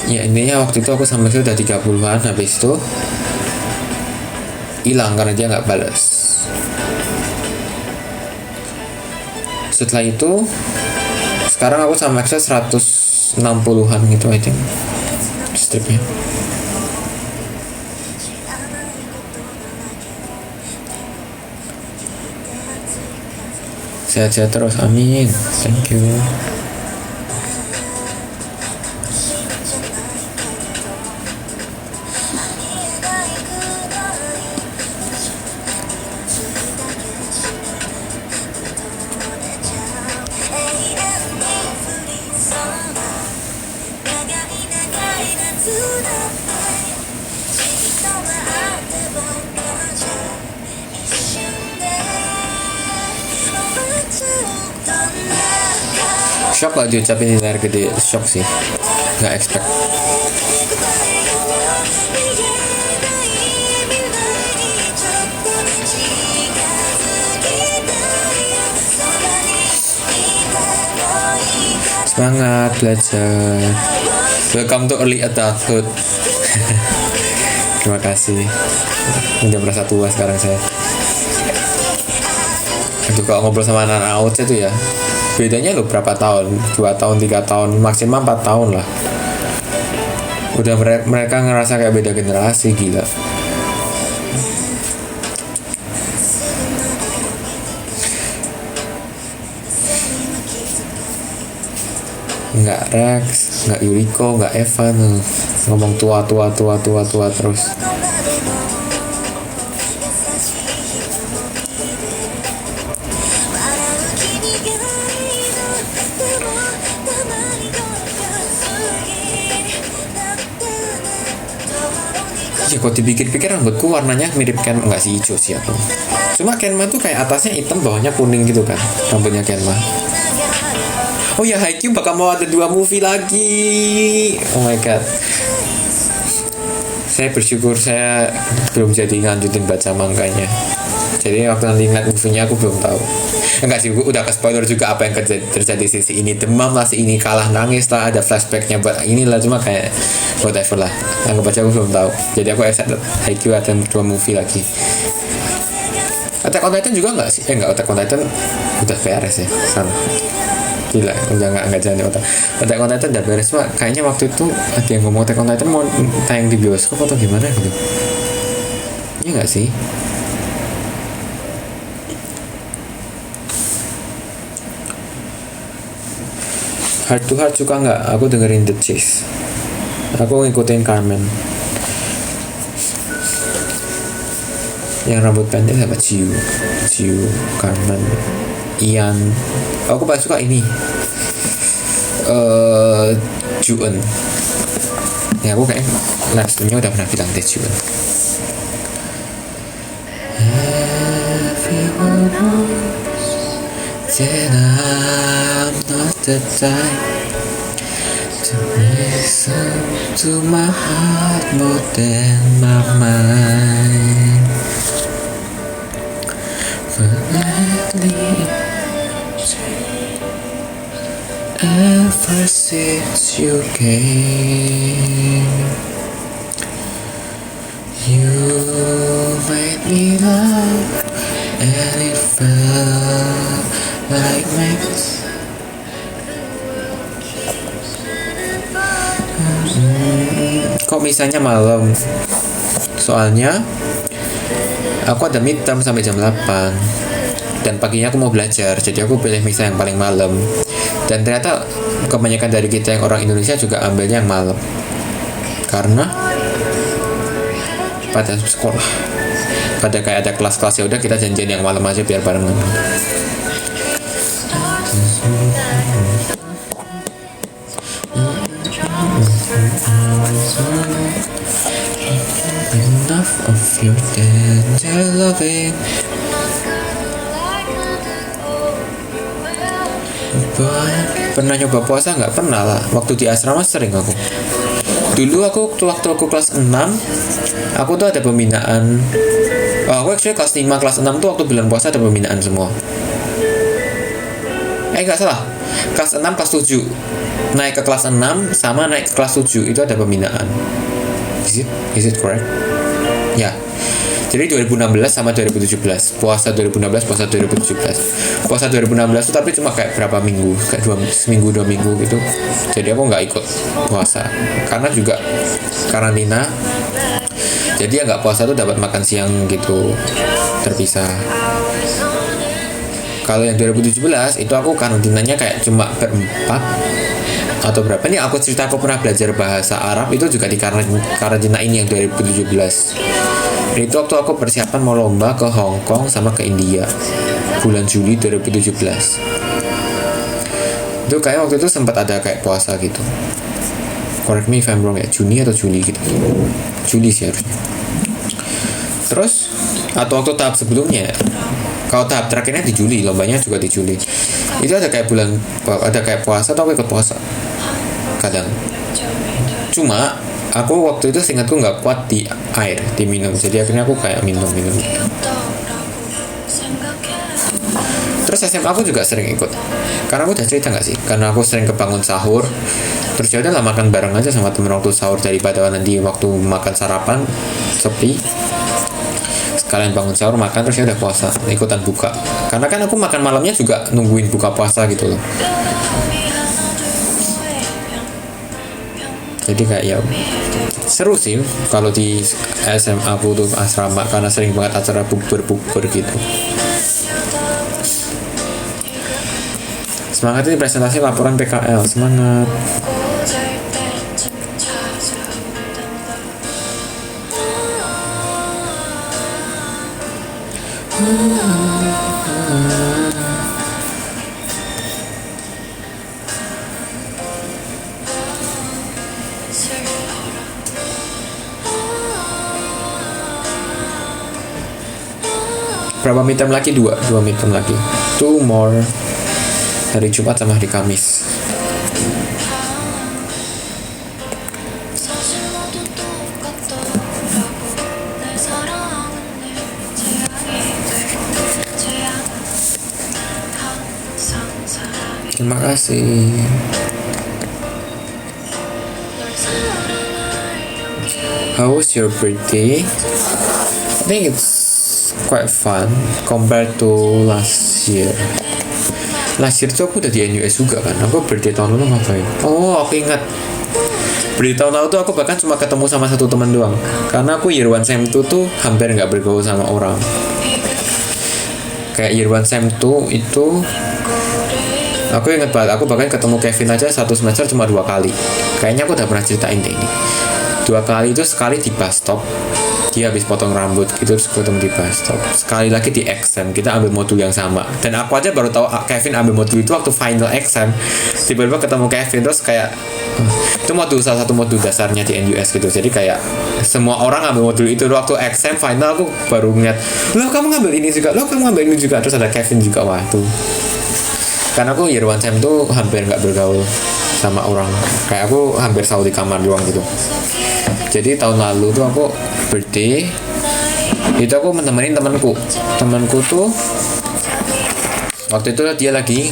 Ya intinya waktu itu aku sama dia udah 30-an, habis itu hilang karena dia nggak balas. Setelah itu sekarang aku sama Maxwell 160-an gitu I think stripnya. Sehat-sehat terus, amin. Thank you. Shock lah diucapin nilai gede, shock sih, nggak expect. Semangat belajar. Welcome to early adulthood. Terima kasih. Udah merasa tua sekarang saya. Itu kalau ngobrol sama anak-anak out itu ya, bedanya loh berapa tahun, 2 tahun, 3 tahun, maksimal 4 tahun lah. Udah mereka ngerasa kayak beda generasi, gila. Nggak Rex, nggak Yuriko, nggak Evan, ngomong tua terus. Ya kok dipikir-pikir rambutku warnanya mirip Ken, enggak sih, hijau sih aku. Cuma Kenma tuh kayak atasnya hitam bawahnya kuning gitu kan rambutnya Kenma. Oh ya, Haikyuu bakal mau ada 2 movie lagi. Oh my god. Saya bersyukur saya belum jadi nganjutin baca manganya. Jadi waktu nanti ngeliat movie-nya aku belum tahu. Enggak sih, udah ke spoiler juga apa yang terjadi sisi ini. Demam lah, si ini kalah, nangis lah, ada flashbacknya buat inilah, cuma kayak whatever lah. Yang baca aku belum tahu. Jadi aku excited Haikyuu ada 2 movie lagi. Attack on Titan juga enggak sih? Enggak, Attack on Titan udah beres ya. Salah. Gila, udah enggak jalan Attack on Titan udah beres, Pak. Kayaknya waktu itu ada yang ngomong Attack on Titan mau tayang di bioskop atau gimana gitu. Iya enggak sih? Heart to Heart suka nggak? Aku dengerin The Chase. Aku ngikutin Carmen. Yang rambut pendek sama Ciu, Carmen, Ian. Aku paling suka ini. Juun. Ya aku kayak live streamnya udah pernah bilang deh Juun. Everyone knows that I'm not the type to listen to my heart more than my mind. But lately, ever since you came, you made me love, and it felt like max. Kok misalnya malam? Soalnya aku ada midterm sampai jam 8 dan paginya aku mau belajar, jadi aku pilih misa yang paling malam. Dan ternyata kebanyakan dari kita yang orang Indonesia juga ambilnya yang malam karena pada sekolah. pada kayak ada kelas-kelas, ya udah kita janjian yang malam aja biar barengan. Enough of your tender loving. Pernah nyoba puasa nggak? Pernah lah. Waktu di asrama sering aku. Dulu waktu aku kelas 6, aku tuh ada pembinaan. Aku actually kelas 5, kelas 6 tuh waktu bulan puasa ada pembinaan semua. Nggak salah. Kelas 6, kelas 7. Naik ke kelas 6 sama naik ke kelas 7 itu ada pembinaan. Is it correct? Ya. Jadi 2016 sama 2017. Puasa 2016, puasa 2017. Puasa 2016 itu tapi cuma kayak berapa minggu, kayak 2 minggu gitu. Jadi aku nggak ikut puasa karena juga karantina. Jadi ya nggak puasa tuh dapat makan siang gitu, terpisah. Kalau yang 2017 itu aku karantinanya kayak cuma berempat atau berapa. Ini aku cerita aku pernah belajar bahasa Arab itu juga di karantina ini yang 2017. Itu waktu aku persiapan mau lomba ke Hong Kong sama ke India bulan Juli 2017. Itu kayak waktu itu sempat ada kayak puasa gitu. Correct me if I'm wrong ya, Juni atau Juli gitu. Juli sih harusnya. Terus atau waktu tahap sebelumnya, kalau tahap terakhirnya di Juli, lombanya juga di Juli. Itu ada kayak ada kayak puasa atau aku ikut puasa kadang. Cuma aku waktu itu seingatku nggak kuat di air, di minum. Jadi akhirnya aku kayak minum gitu. Terus SMA aku juga sering ikut. Karena aku udah cerita nggak sih? Karena aku sering kebangun sahur. Terus ya udahlah makan bareng aja sama temen waktu sahur daripada nanti waktu makan sarapan sepi. Sekalian bangun sahur makan terus ya udah puasa, ikutan buka. Karena kan aku makan malamnya juga nungguin buka puasa gitu loh. Jadi kayak ya seru sih kalau di SMA aku tuh asrama karena sering banget acara bukber gitu. Semangat ini presentasi laporan PKL, semangat. Berapa midterm lagi? Dua midterm lagi. 2 more. Hari Jumat sama hari Kamis. Terima kasih. How was your birthday? I think it's quite fun compared to last year. Last year tuh aku udah di NUS juga kan. Aku birthday tahun lalu ngapain? Oh, aku ingat. Birthday tahun lalu tuh aku bahkan cuma ketemu sama satu teman doang. Karena aku year 1 sem 2 tuh hampir nggak bergaul sama orang. Kayak year 1 sem 2 itu aku ingat banget, aku bahkan ketemu Kevin aja satu semester cuma 2 kali. Kayaknya aku udah pernah ceritain deh ini. 2 kali itu, sekali di bus stop, dia habis potong rambut gitu, terus ketemu di bus stop. Sekali lagi di exam, kita ambil modul yang sama. Dan aku aja baru tahu Kevin ambil modul itu waktu final exam. Tiba-tiba ketemu Kevin, terus kayak itu salah satu modul dasarnya di NUS gitu. Jadi kayak semua orang ambil modul itu. Waktu exam final aku baru ngeliat, loh kamu ngambil ini juga, loh kamu ngambil ini juga. Terus ada Kevin juga, wah tuh. Karena aku year 1 sem tuh hampir nggak bergaul sama orang. Kayak aku hampir selalu di kamar doang gitu. Jadi tahun lalu tuh aku birthday, itu aku menemenin temanku tuh waktu itu dia lagi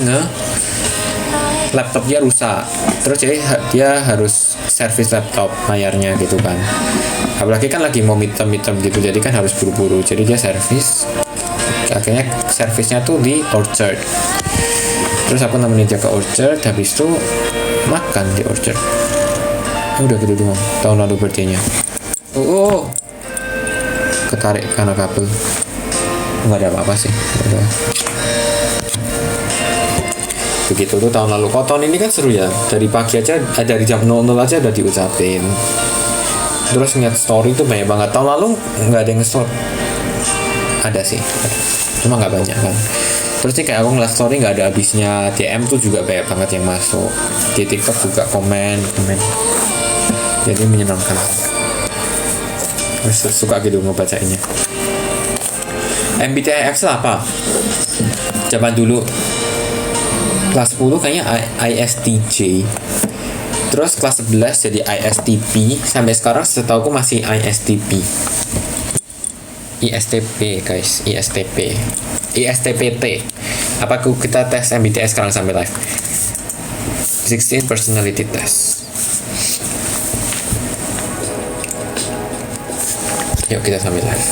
laptopnya rusak, terus jadi dia harus servis laptop layarnya gitu kan. Apalagi kan lagi mau midterm gitu, jadi kan harus buru-buru. Jadi dia servis, akhirnya servisnya tuh di Orchard. Terus aku nemenin dia ke Orchard, habis itu makan di Orchard. Udah gitu doang tahun lalu birthday-nya. Oh, ketarik karena kabel. Nggak ada apa-apa sih. Udah. Begitu tuh tahun lalu. Kok tahun ini kan seru ya. Dari pagi aja, dari jam 00 aja udah diucapin. Terus ngeliat story tuh banyak banget. Tahun lalu nggak ada yang nge-story. ada sih, cuma nggak banyak kan. Terus nih kayak aku ngeliat story nggak ada habisnya, DM tuh juga banyak banget yang masuk, di TikTok juga komen, jadi menyenangkan. Terus suka gitu ngebacainya. MBTI Excel apa? Zaman dulu kelas 10 kayaknya ISTJ, terus kelas 11 jadi ISTP, sampai sekarang setahu aku masih ISTP. ISTP guys, ISTPT. Apa kita tes MBTI sekarang sampai live? 16 personality test. Yuk kita sambil live.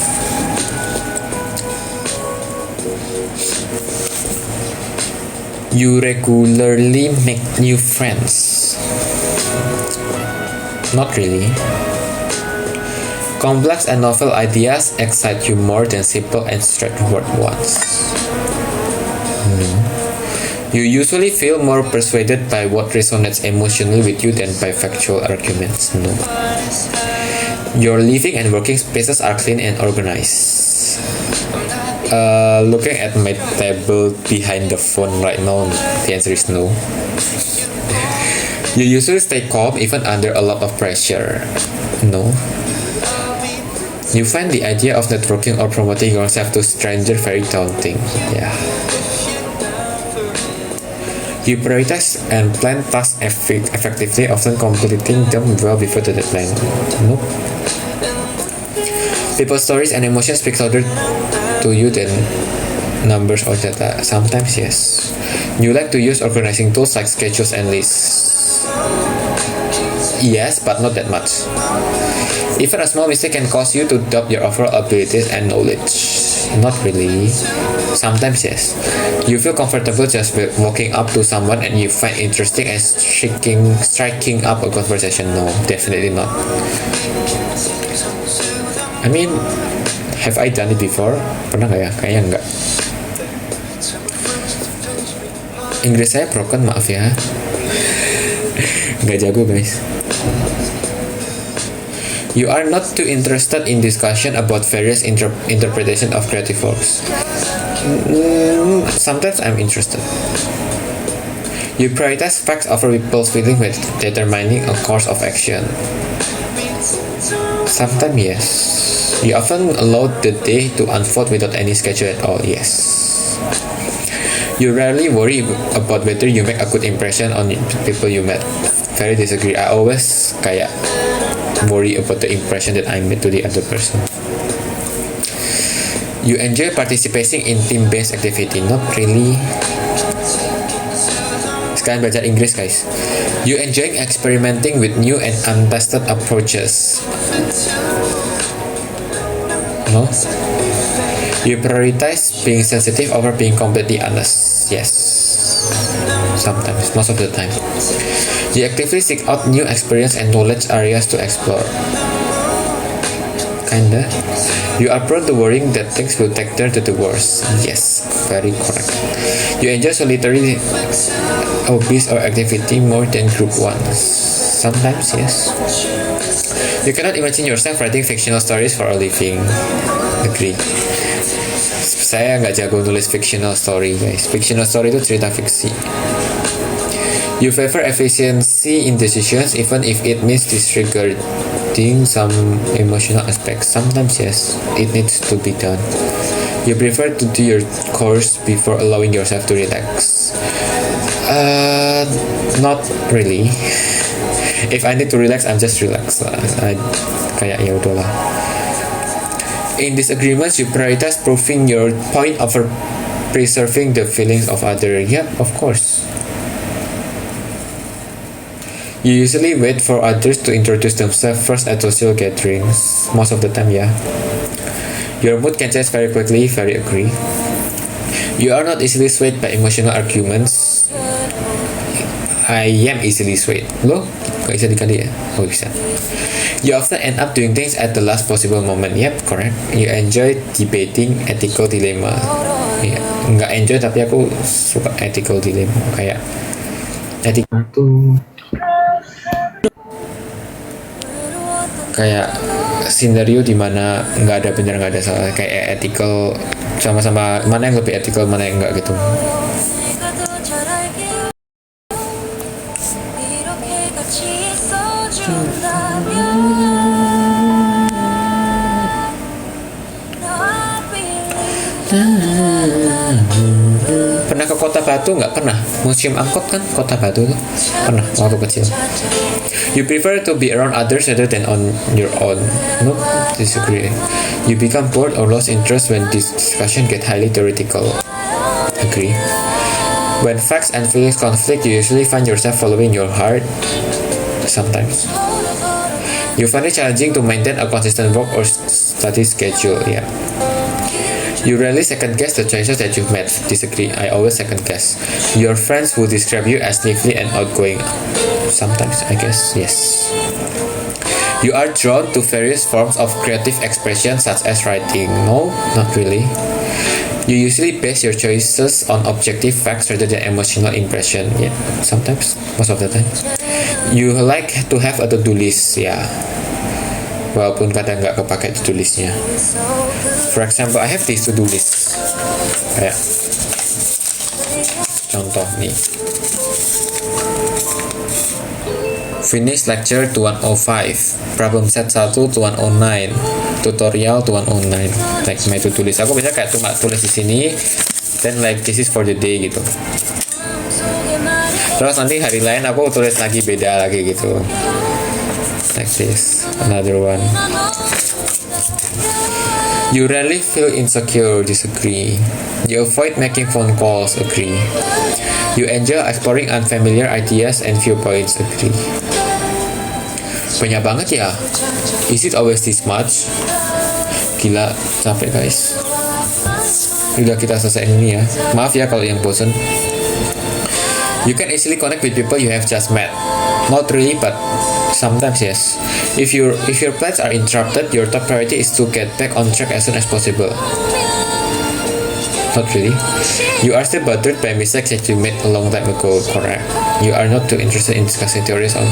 You regularly make new friends. Not really. Complex and novel ideas excite you more than simple and straightforward ones. No. You usually feel more persuaded by what resonates emotionally with you than by factual arguments. No. Your living and working spaces are clean and organized. Looking at my table behind the phone right now, the answer is no. You usually stay calm even under a lot of pressure. No. You find the idea of networking or promoting yourself to strangers very daunting. Yeah. You prioritize and plan tasks effectively, often completing them well before the deadline. Nope. People's stories and emotions speak louder to you than numbers or data. Sometimes, yes. You like to use organizing tools like schedules and lists. Yes, but not that much. Even a small mistake can cause you to doubt your overall abilities and knowledge. Not really. Sometimes, yes. You feel comfortable just walking up to someone and you find interesting and striking up a conversation. No, definitely not. I mean, have I done it before? Pernah nggak ya? Kayaknya nggak. Inggris saya broken, maaf ya. Nggak jago guys. You are not too interested in discussion about various interpretation of creative works. Sometimes I'm interested. You prioritize facts over people's feelings when determining a course of action. Sometimes yes. You often allow the day to unfold without any schedule at all. Yes. You rarely worry about whether you make a good impression on people you met. Very disagree. I always kayak worry about the impression that I made to the other person. You enjoy participating in team-based activity. Not really. Sekarang belajar Inggris guys. You enjoy experimenting with new and untested approaches. No. You prioritize being sensitive over being completely honest. Yes. Sometimes, most of the time. You actively seek out new experience and knowledge areas to explore. Kinda. You are prone to worrying that things will take turn to the worst. Yes, very correct. You enjoy solitary hobbies or activity more than group ones. Sometimes, yes. You cannot imagine yourself writing fictional stories for a living. Agree. Saya nggak jago nulis fictional story guys. Fictional story itu cerita fiksi. You favor efficiency in decisions even if it means disregarding some emotional aspects. Sometimes yes, it needs to be done. You prefer to do your course before allowing yourself to relax. Not really. If I need to relax, I'm just relax lah. Kayak ya udahlah. In disagreements, you prioritize proving your point over preserving the feelings of others. Yep, of course. You usually wait for others to introduce themselves first at social gatherings. Most of the time, yeah. Your mood can change very quickly. Very agree. You are not easily swayed by emotional arguments. I am easily swayed. Loh? Gak bisa diganti ya? Oh bisa. You often end up doing things at the last possible moment. Yep, correct. You enjoy debating ethical dilemma. Ya, nggak enjoy tapi aku suka ethical dilemma. Kayak etika tuh kayak scenario dimana nggak ada benar nggak ada salah, kayak ethical, sama-sama mana yang lebih ethical mana yang enggak gitu. Pernah ke Kota Batu nggak? Pernah. Museum angkot kan Kota Batu tuh. Pernah waktu kecil. You prefer to be around others rather than on your own? No, disagree. You become bored or lost interest when this discussion get highly theoretical. Agree. When facts and feelings conflict, you usually find yourself following your heart. Sometimes. You find it challenging to maintain a consistent work or study schedule. Yeah. You rarely second guess the choices that you've made. Disagree. I always second guess. Your friends will describe you as lively and outgoing. Sometimes, I guess. Yes. You are drawn to various forms of creative expression such as writing. No, not really. You usually base your choices on objective facts rather than emotional impression. Yeah, sometimes, most of the time. You like to have a to-do list. Yeah. Walaupun kadang nggak kepake to-do listnya. For example, I have this to-do list. Kayak contoh nih. Finish lecture to 105, problem set 1 to 109, tutorial to 109. Like my to-do list. Aku biasa kayak cuma tulis di sini, then like this is for the day gitu. Terus nanti hari lain aku tulis lagi beda lagi gitu. Like this, another one. You rarely feel insecure. Disagree. You avoid making phone calls. Agree. You enjoy exploring unfamiliar ideas and viewpoints. Agree. Banyak banget ya. Is it always this much? Gila, capek guys. Udah kita selesai ini ya. Maaf ya kalau yang bosan. You can easily connect with people you have just met. Not really, but sometimes yes. If your plans are interrupted, your top priority is to get back on track as soon as possible. Not really. You are still bothered by mistakes that you made a long time ago. Correct. You are not too interested in discussing theories on.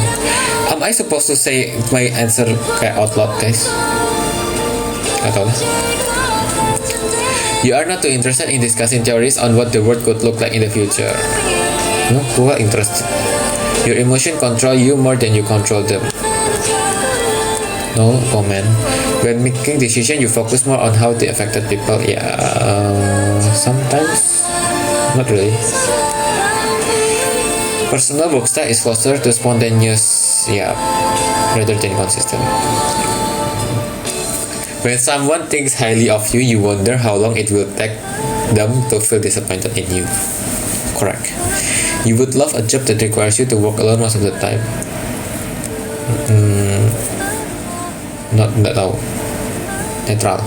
Am I supposed to say my answer kayak out loud, guys? Atau you are not too interested in discussing theories on what the world could look like in the future. No, gue interested. Your emotion control you more than you control them. No comment. When making decision, you focus more on how they affected people. Yeah, sometimes, not really. Personal work style is closer to spontaneous, yeah, rather than consistent. When someone thinks highly of you, you wonder how long it will take them to feel disappointed in you. Correct. You would love a job that requires you to work alone most of the time. Nggak tahu. Netral.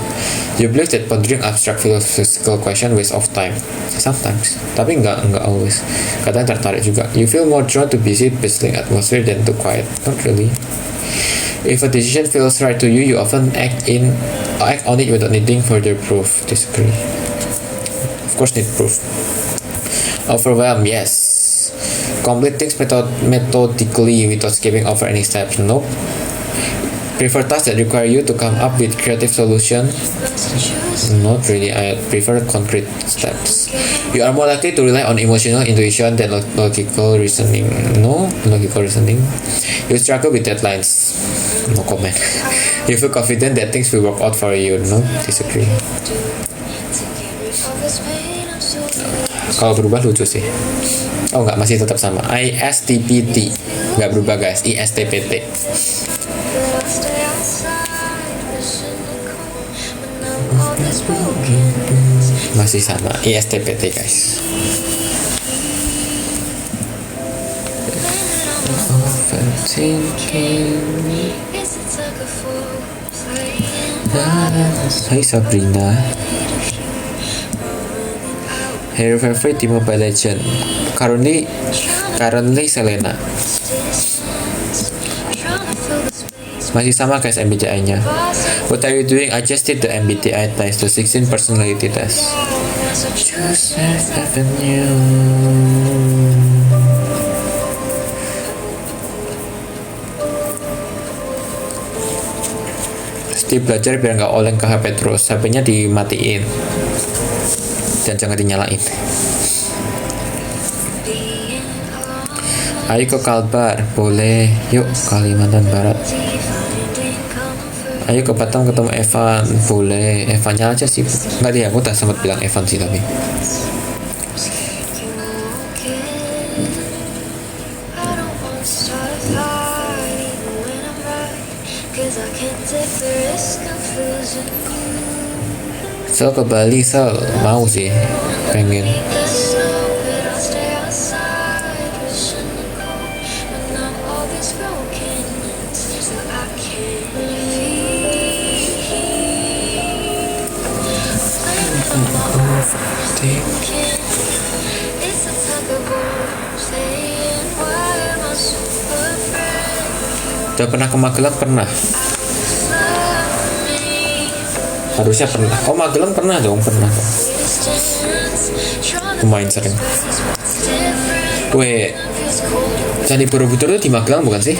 You believe that pondering abstract philosophical question waste of time. Sometimes, tapi nggak always. Kadang tertarik juga. You feel more drawn to busy, bustling atmosphere than to quiet. Not really. If a decision feels right to you, you often act on it without needing further proof. Disagree. Of course, need proof. Overwhelmed, yes. Complete things methodically without skipping over any steps. Nope. Prefer tasks that require you to come up with creative solution. Not really. I prefer concrete steps. You are more likely to rely on emotional intuition than logical reasoning. No logical reasoning. You struggle with deadlines. No comment. You feel confident that things will work out for you. No, disagree. Kalau berubah lucu sih. Oh enggak, masih tetap sama. ISTPT nggak berubah guys. ISTPT. Masih sama. ISTPT guys. Hai Sabrina. Hero favorite di Mobile Legend. Currently Selena. Masih sama guys MBTI-nya. What are you doing? I just did the MBTI test, the 16 personality test. Choose avenue. Jadi belajar biar nggak oleng ke HP terus, HP-nya dimatiin dan jangan dinyalain. Ayo ke Kalbar, boleh. Yuk Kalimantan Barat. Ayo ke Batam ketemu Evan, boleh. Evannya aja sih. Nggak dia, aku tak sempat bilang Evan sih tapi. So ke Bali, mau sih, pengen. Udah pernah ke Magelang? Pernah. Harusnya pernah. Oh Magelang pernah dong, pernah kok. Lumayan sering. Weh, Candi Borobudur itu di Magelang bukan sih?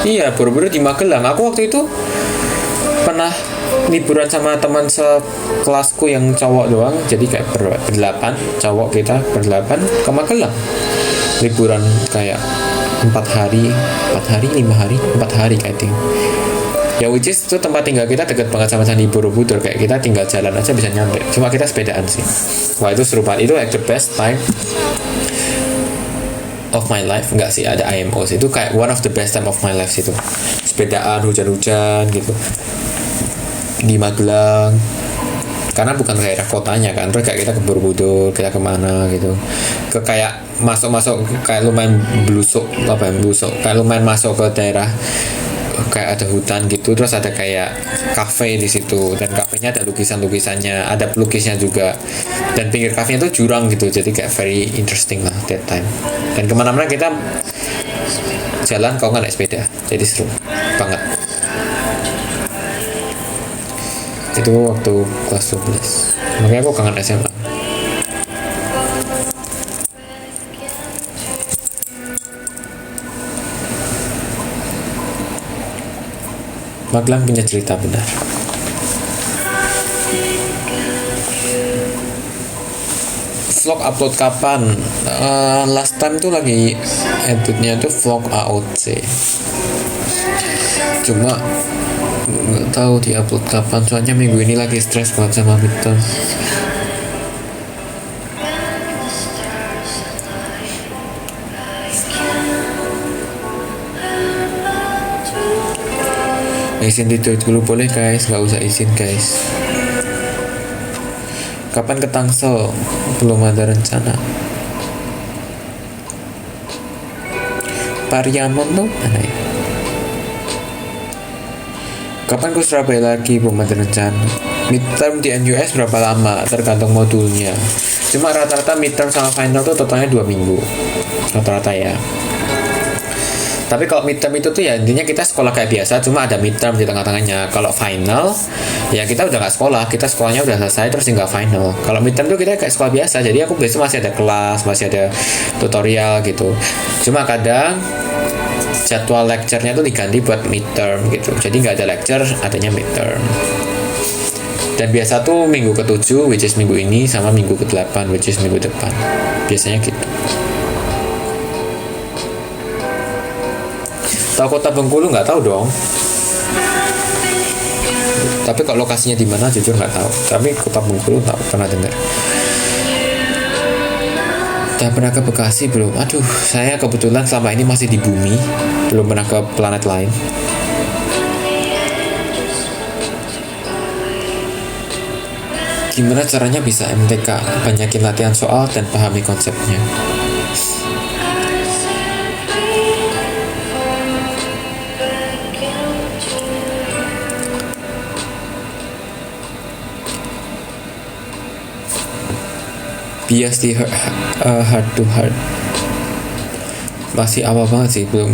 Iya, Borobudur di Magelang. Aku waktu itu pernah liburan sama teman sekelasku yang cowok doang, jadi kayak berdelapan, cowok kita berdelapan ke Magelang. Liburan kayak 4 hari, 5 hari, 4 hari kayak ting. Ya which is itu tempat tinggal kita deket banget sama Candi Borobudur, kayak kita tinggal jalan aja bisa nyampe. Cuma kita sepedaan sih. Wah itu seru banget, itu like the best time of my life. Enggak sih, ada IMO sih. Itu kayak one of the best time of my life situ. Sepedaan hujan-hujan gitu di Magelang, karena bukan daerah kotanya kan. Terus kayak kita ke Borobudur, kita kemana gitu, ke kayak masuk kayak lumayan blusuk, kayak lumayan masuk ke daerah kayak ada hutan gitu. Terus ada kayak kafe di situ, dan kafenya ada lukisannya, ada pelukisnya juga, dan pinggir kafenya tuh jurang gitu. Jadi kayak very interesting lah that time. Dan kemana-mana kita jalan kalau nggak naik sepeda, jadi seru banget. Itu waktu kelas 12. Makanya aku kangen SMA. Magelang punya cerita benar. Vlog upload kapan? Last time tuh lagi editnya tuh vlog AOC. Cuma nggak tahu diupload kapan, soalnya minggu ini lagi stres banget sama midterm. Izin tidur dulu boleh guys, nggak usah izin guys. Kapan ke Tangsel? Belum ada rencana. Pariaman tuh mana ya? Kapan ke Surabaya lagi? Belum ada rencana. Midterm di NUS berapa lama? Tergantung modulnya. Cuma rata-rata midterm sama final tuh totalnya 2 minggu rata-rata ya. Tapi kalau midterm itu tuh ya intinya kita sekolah kayak biasa, cuma ada midterm di tengah-tengahnya. Kalau final ya kita udah nggak sekolah, kita sekolahnya udah selesai terus tinggal final. Kalau midterm tuh kita kayak sekolah biasa, jadi aku biasanya masih ada kelas, masih ada tutorial gitu. Cuma kadang jadwal lecture-nya tuh diganti buat midterm gitu, jadi nggak ada lecture, adanya midterm. Dan biasa tuh minggu ke-7 which is minggu ini, sama minggu ke-8 which is minggu depan, biasanya gitu. Tahu kota Bengkulu? Nggak tahu dong. Tapi kalau lokasinya di mana jujur nggak tahu. Tapi kota Bengkulu tahu, pernah dengar. Udah pernah ke Bekasi belum? Aduh, saya kebetulan selama ini masih di bumi, belum pernah ke planet lain. Gimana caranya bisa MTK? Banyakin latihan soal dan pahami konsepnya. Bias di heart to heart masih awal banget sih, belum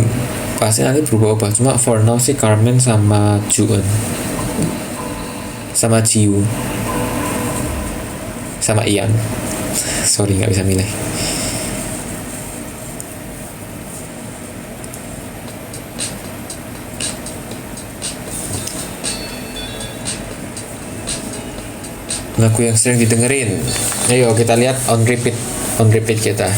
pasti nanti berubah-ubah. Cuma for now sih Carmen sama Juan sama Jiu sama Ian. Sorry nggak bisa milih. lagu yang sering didengerin. Ayo kita lihat on repeat kita.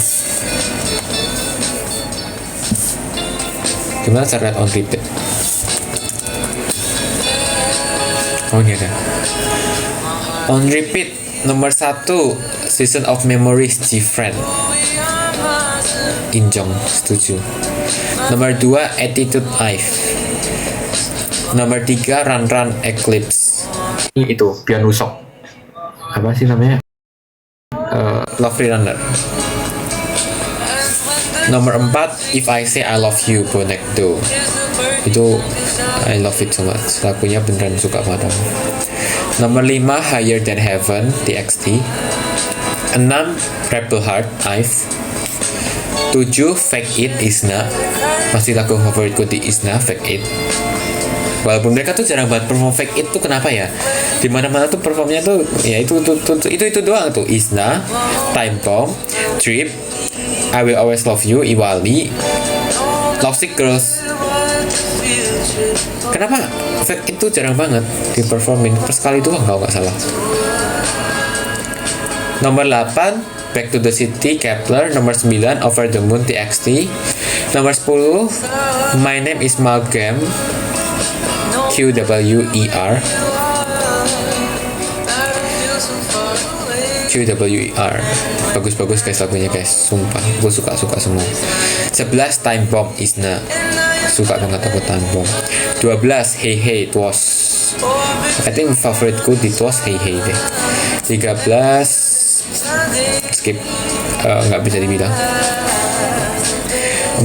Gimana cara lihat on repeat? Oh ini ada. On repeat nomor 1 Season of Memories G-Friend. Injong, setuju. Nomor 2 Attitude Ive. Nomor 3 Run Run Eclipse. Ini itu piano shock. Apa sih namanya? Lovely Runner. Nomor 4 If I Say I Love You Bonekdo. Itu I love it so much. Lagunya beneran suka banget. Nomor 5 Higher Than Heaven TXT. 6 Rebel Heart Ive. 7 Fake It Isna. Masih lagu favoritku di Isna, Fake It. Walaupun mereka tuh jarang banget perform Fake It tuh, kenapa ya? Dimana-mana tuh performnya tuh ya itu doang tuh. Isna, Time Bomb, Trip, I Will Always Love You, Iwali, Lovesick Girls. Kenapa Fake It tuh jarang banget diperformin? Sekali doang kalau nggak salah. Nomor 8 Back to the City Kepler. Nomor 9 Over the Moon TXT. Nomor 10 My Name is Malcolm QWER. QWER. Bagus-bagus guys lagunya guys, sumpah gue suka semua. 11 Time Bomb Isna, suka banget aku Time Bomb. 12 Hey Hey Twas, I think favoritku di Twas Hey Hey deh. 13 skip, nggak bisa dibilang.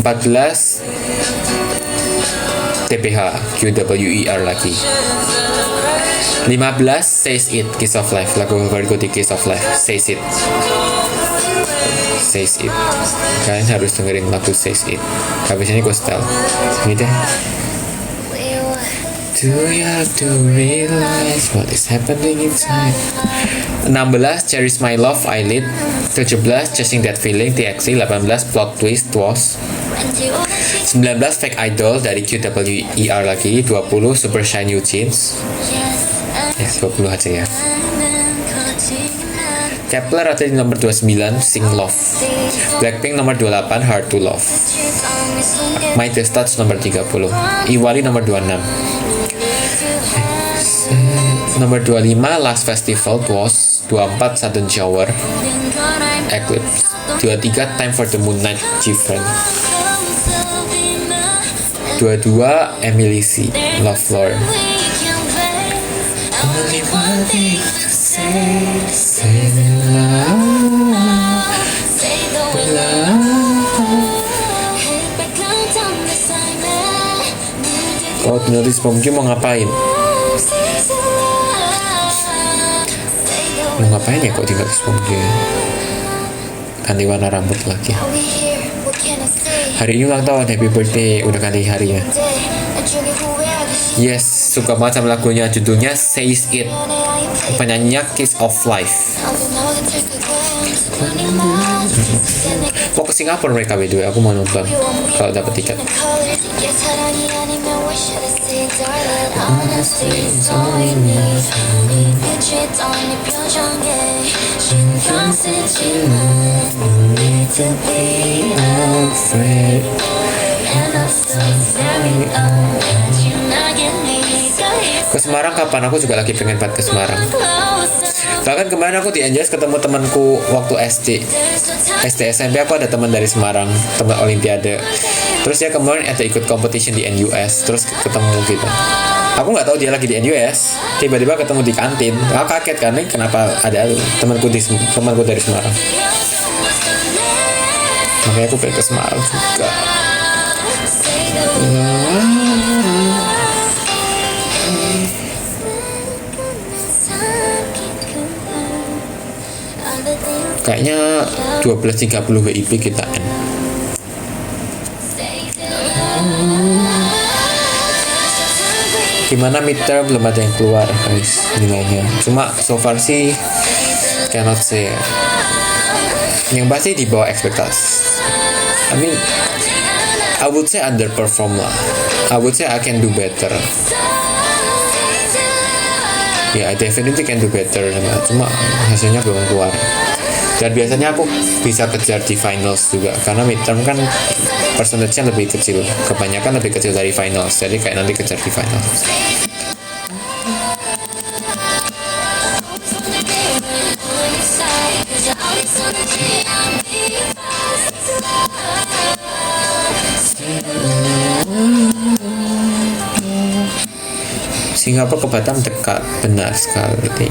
14 TPH QWER lagi. 15 Says It Kiss of Life, lagu favoritku di Kiss of Life, Says It. Says It, kalian harus dengerin lagu Says It. Habis ini gue setel ini deh. Do you have to realize what is happening inside? 16 Cherish My Love Eyelid. 17 Chasing That Feeling TXT. 18 Plot Twist Was. 19 Fake Idol dari QWER lagi. 20 Super Shine New Jeans. Ya 20 aja ya. Kepler ada di nomor 29 Sing Love. Blackpink nomor 28 Hard to Love. My Taste Touch nomor 30. Iwali nomor 26. Nomor 25 Last Festival Was. 24 Sudden Shower Eclipse. 23 Time for the Moonlight G-Friend. 22 Emily C Love Lord. Only one thing to say, say the love, say the love. Kalau tinggal di SpongeBob mau ngapain? Mau ngapain ya kok tinggal di SpongeBob? Ganti warna rambut lagi. Hari ini ulang tahun, happy birthday, udah ganti harinya. Yes, suka banget sama lagunya, judulnya Says It. Penyanyinya Kiss of Life. Mau ke Singapura mereka beda, aku mau nonton kalau dapat tiket. Ke Semarang kapan? Aku juga lagi pengen banget ke Semarang. Bahkan kemarin aku di NJS ketemu temanku waktu SD SMP. Aku ada teman dari Semarang, teman Olimpiade. Terus dia kemarin ada ikut competition di NUS. Terus ketemu gitu. Aku nggak tahu dia lagi di NUS. Tiba-tiba ketemu di kantin. Aku kaget karena kenapa ada temanku dari Semarang. Makanya aku pengen ke Semarang juga. Kayaknya 12.30 WIB kita end. Gimana midterm belum ada yang keluar guys nilainya. Cuma so far sih cannot say. Yang pasti di bawah ekspektasi. I would say underperform lah. I would say I can do better. ya I definitely can do better, cuma hasilnya belum keluar. Dan biasanya aku bisa kejar di finals juga, karena midterm kan percentage-nya lebih kecil, kebanyakan lebih kecil dari finals, jadi kayak nanti kejar di finals. Singapura ke Batam dekat, benar sekali.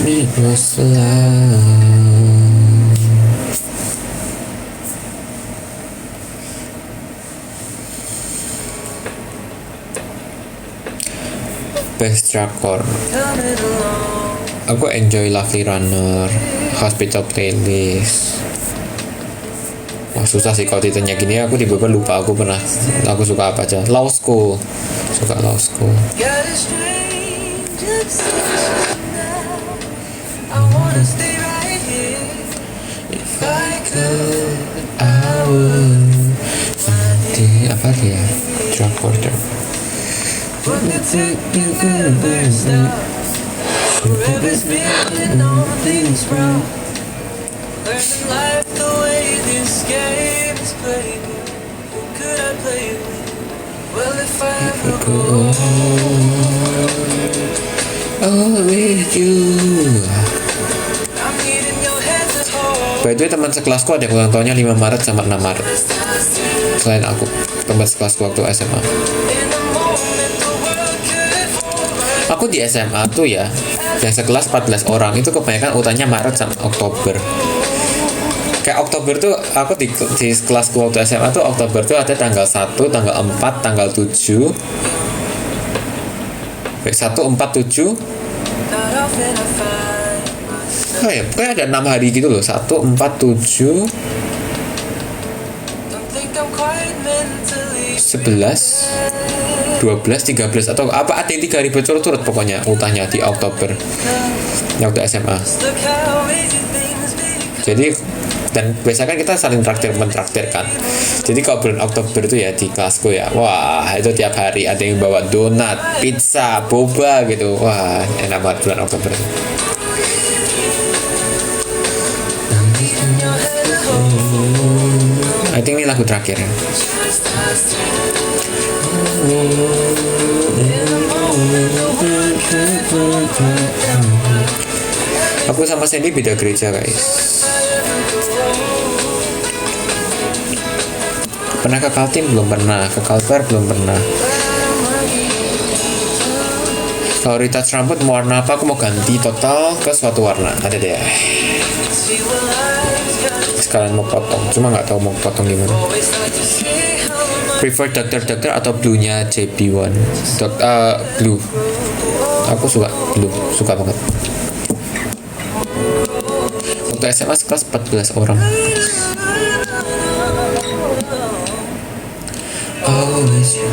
It was love. Best drakor, aku enjoy Lovely Runner, Hospital Playlist. Wah susah sih kalau ditanya gini, aku tiba-tiba lupa aku suka apa aja. Law School, suka Law School. Apa dia? Drakor. By the way, teman sekelasku ada yang ulang tahunnya 5 Maret sama 6 Maret. Selain aku, teman sekelasku waktu SMA. Aku di SMA tuh ya, yang sekelas 14 orang, itu kebanyakan utannya Maret sama Oktober. Kayak Oktober tuh, aku di kelasku waktu SMA tuh Oktober tuh ada tanggal 1, tanggal 4, tanggal 7. 1, 4, 7. Oh ya, pokoknya ada 6 hari gitu loh. 1, 4, 7, 11, 12, 13 atau apa, ada yang 3 hari berturut-turut pokoknya utahnya di Oktober waktu SMA. Jadi, dan biasanya kan kita saling mentraktir kan. Jadi kalau bulan Oktober itu ya di kelasku ya, wah itu tiap hari ada yang bawa donat, pizza, boba gitu. Wah enak banget bulan Oktober itu. I think ini lagu terakhir ya. Aku sama Sandy beda gereja guys. Pernah ke Kaltim? Belum pernah. Ke Kalbar? Belum pernah. Kalau retouch rambut mau warna apa? Aku mau ganti total ke suatu warna. Ada deh. Sekalian mau potong, cuma nggak tahu mau potong gimana. Prefer dokter atau blue-nya JB1? Blue. Aku suka blue, suka banget. Untuk SMA kelas 14 orang. Always you,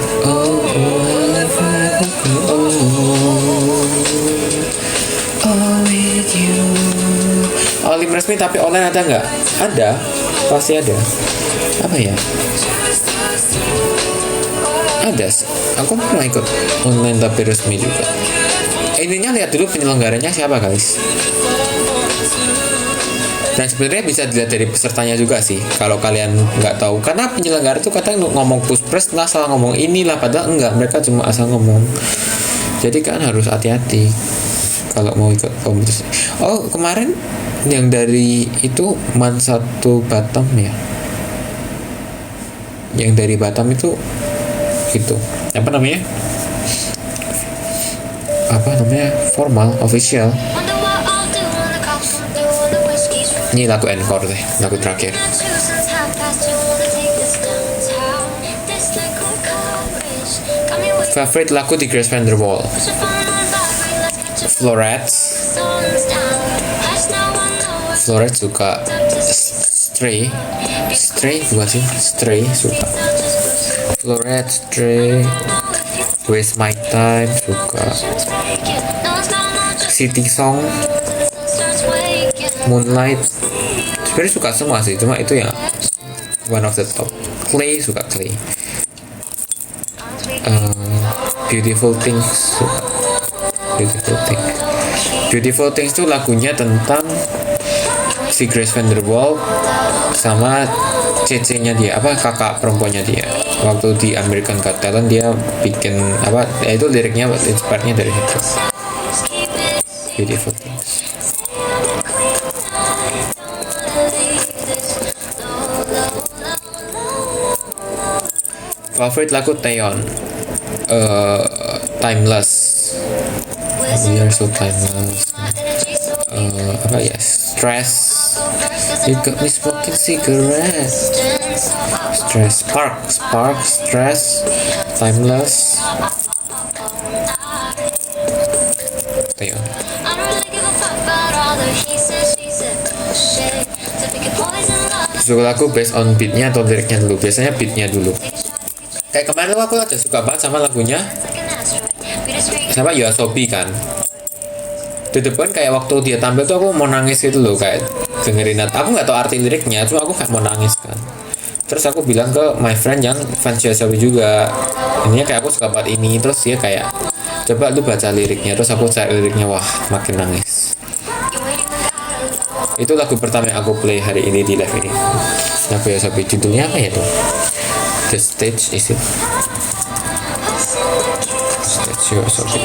with you. Olim resmi tapi online ada nggak? Ada, pasti ada. Apa ya? Ada. Aku pernah ikut online tapi resmi juga. Intinya lihat dulu penyelenggaranya siapa guys. Dan sebenarnya bisa dilihat dari pesertanya juga sih, kalau kalian nggak tahu, karena penyelenggara tuh kadang ngomong puspres lah, salah ngomong inilah, padahal enggak, mereka cuma asal ngomong. Jadi kan harus hati-hati kalau mau ikut kompetisi. Oh kemarin yang dari itu Man 1 Batam ya, yang dari Batam itu apa namanya formal official. Ini lagu encore deh, lagu terakhir. Favorite lagu di Grace Vanderwall? Florets suka. Stray bukan sih, Stray suka. Florets, Stray, Waste My Time suka. City Song, Moonlight, sebenarnya suka semua sih, cuma itu yang one of the top. Clay suka Clay. Beautiful Things. Beautiful Things. Beautiful Things itu lagunya tentang si Grace Vanderwaal sama cece-nya dia, kakak perempuannya dia. Waktu di American Got Talent dia bikin itu liriknya, inspire-nya dari itu. Beautiful Things. Favorit lagu Taeyeon, Timeless. We are so timeless. Stress. You got me smoking cigarette. Stress. Spark. Stress. Timeless. Taeyeon. Suka lagu based on beatnya atau liriknya dulu? Biasanya beatnya dulu. Kayak kemarin tuh aku ada suka banget sama lagunya sama YOASOBI kan. Di depan kayak waktu dia tampil tuh aku mau nangis gitu loh, kayak dengerin. Aku nggak tahu arti liriknya, cuma aku kayak mau nangis kan. Terus aku bilang ke my friend yang fans YOASOBI juga, ini kayak aku suka banget ini. Terus dia kayak, coba lu baca liriknya. Terus aku cari liriknya, wah makin nangis. Itu lagu pertama yang aku play hari ini di live ini. Lagu YOASOBI, judulnya apa ya tuh? The Stage, is it? Stage YOASOBI.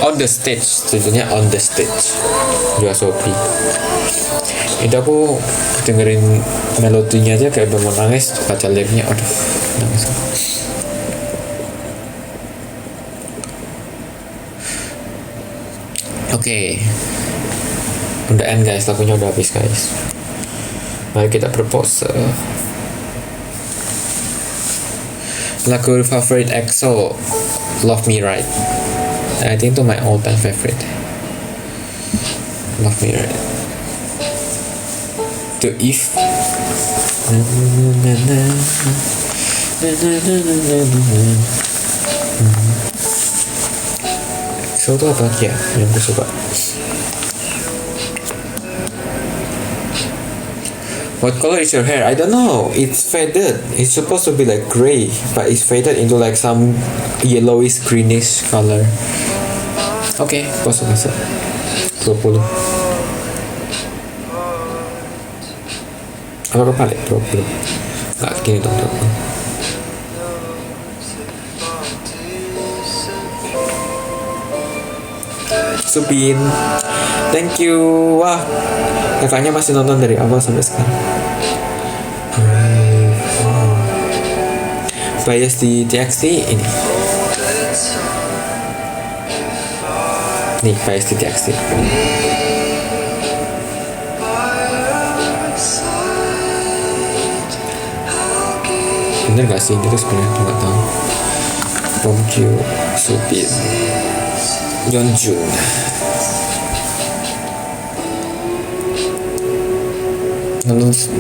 On the Stage, judulnya On the Stage YOASOBI. Itu aku dengerin melodinya aja kayak mau nangis, baca liriknya, aduh nangis. Oke. Udah end guys, lagunya udah habis guys. Mari kita berpose. Lagu favorit EXO, Love Me Right. I think itu my all time favorite. Love Me Right. The If. EXO itu apa lagi ya yang aku suka? What color is your hair? I don't know. It's faded. It's supposed to be like gray, but it's faded into like some yellowish greenish color. Oke, masuk 20. Apa kebalik? 20. Nggak gini dong 20. Subin, thank you. Wah, kakaknya masih nonton dari awal sampai sekarang. Bias di TXT ini. Nih, bias di TXT. Bener gak sih? Itu sebenarnya aku gak tahu. Bongkyu, Subin, Yeonjun.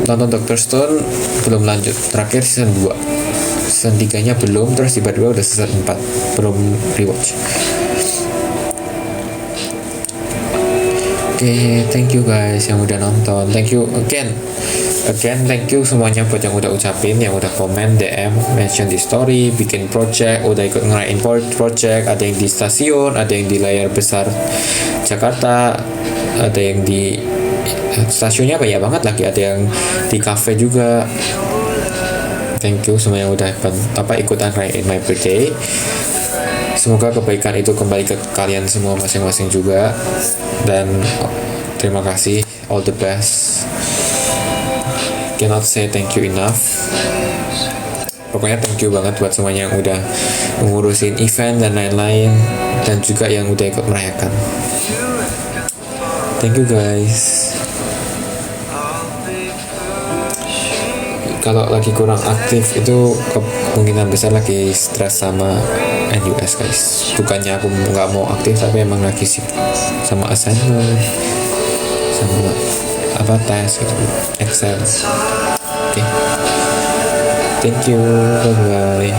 Nonton Dr. Stone belum lanjut, terakhir season 2, season 3 nya belum, terus tiba-tiba udah season 4, belum rewatch. Oke, thank you guys yang udah nonton, thank you again thank you semuanya buat yang udah ucapin, yang udah komen, DM, mention di story, bikin project, udah ikut ngerayain project. Ada yang di stasiun, ada yang di layar besar Jakarta, ada yang di stasiunnya banyak banget lagi, ada yang di cafe juga. Thank you semua yang udah ikutan rayain my birthday. Semoga kebaikan itu kembali ke kalian semua masing-masing juga, dan terima kasih, all the best. Cannot say thank you enough. Pokoknya thank you banget buat semuanya yang udah ngurusin event dan lain-lain, dan juga yang udah ikut merayakan. Thank you guys. Kalau lagi kurang aktif itu kemungkinan besar lagi stres sama NUS guys. Bukannya aku nggak mau aktif, tapi emang lagi sibuk sama assignment, sama tes gitu, Excel. Oke. Thank you, bye bye.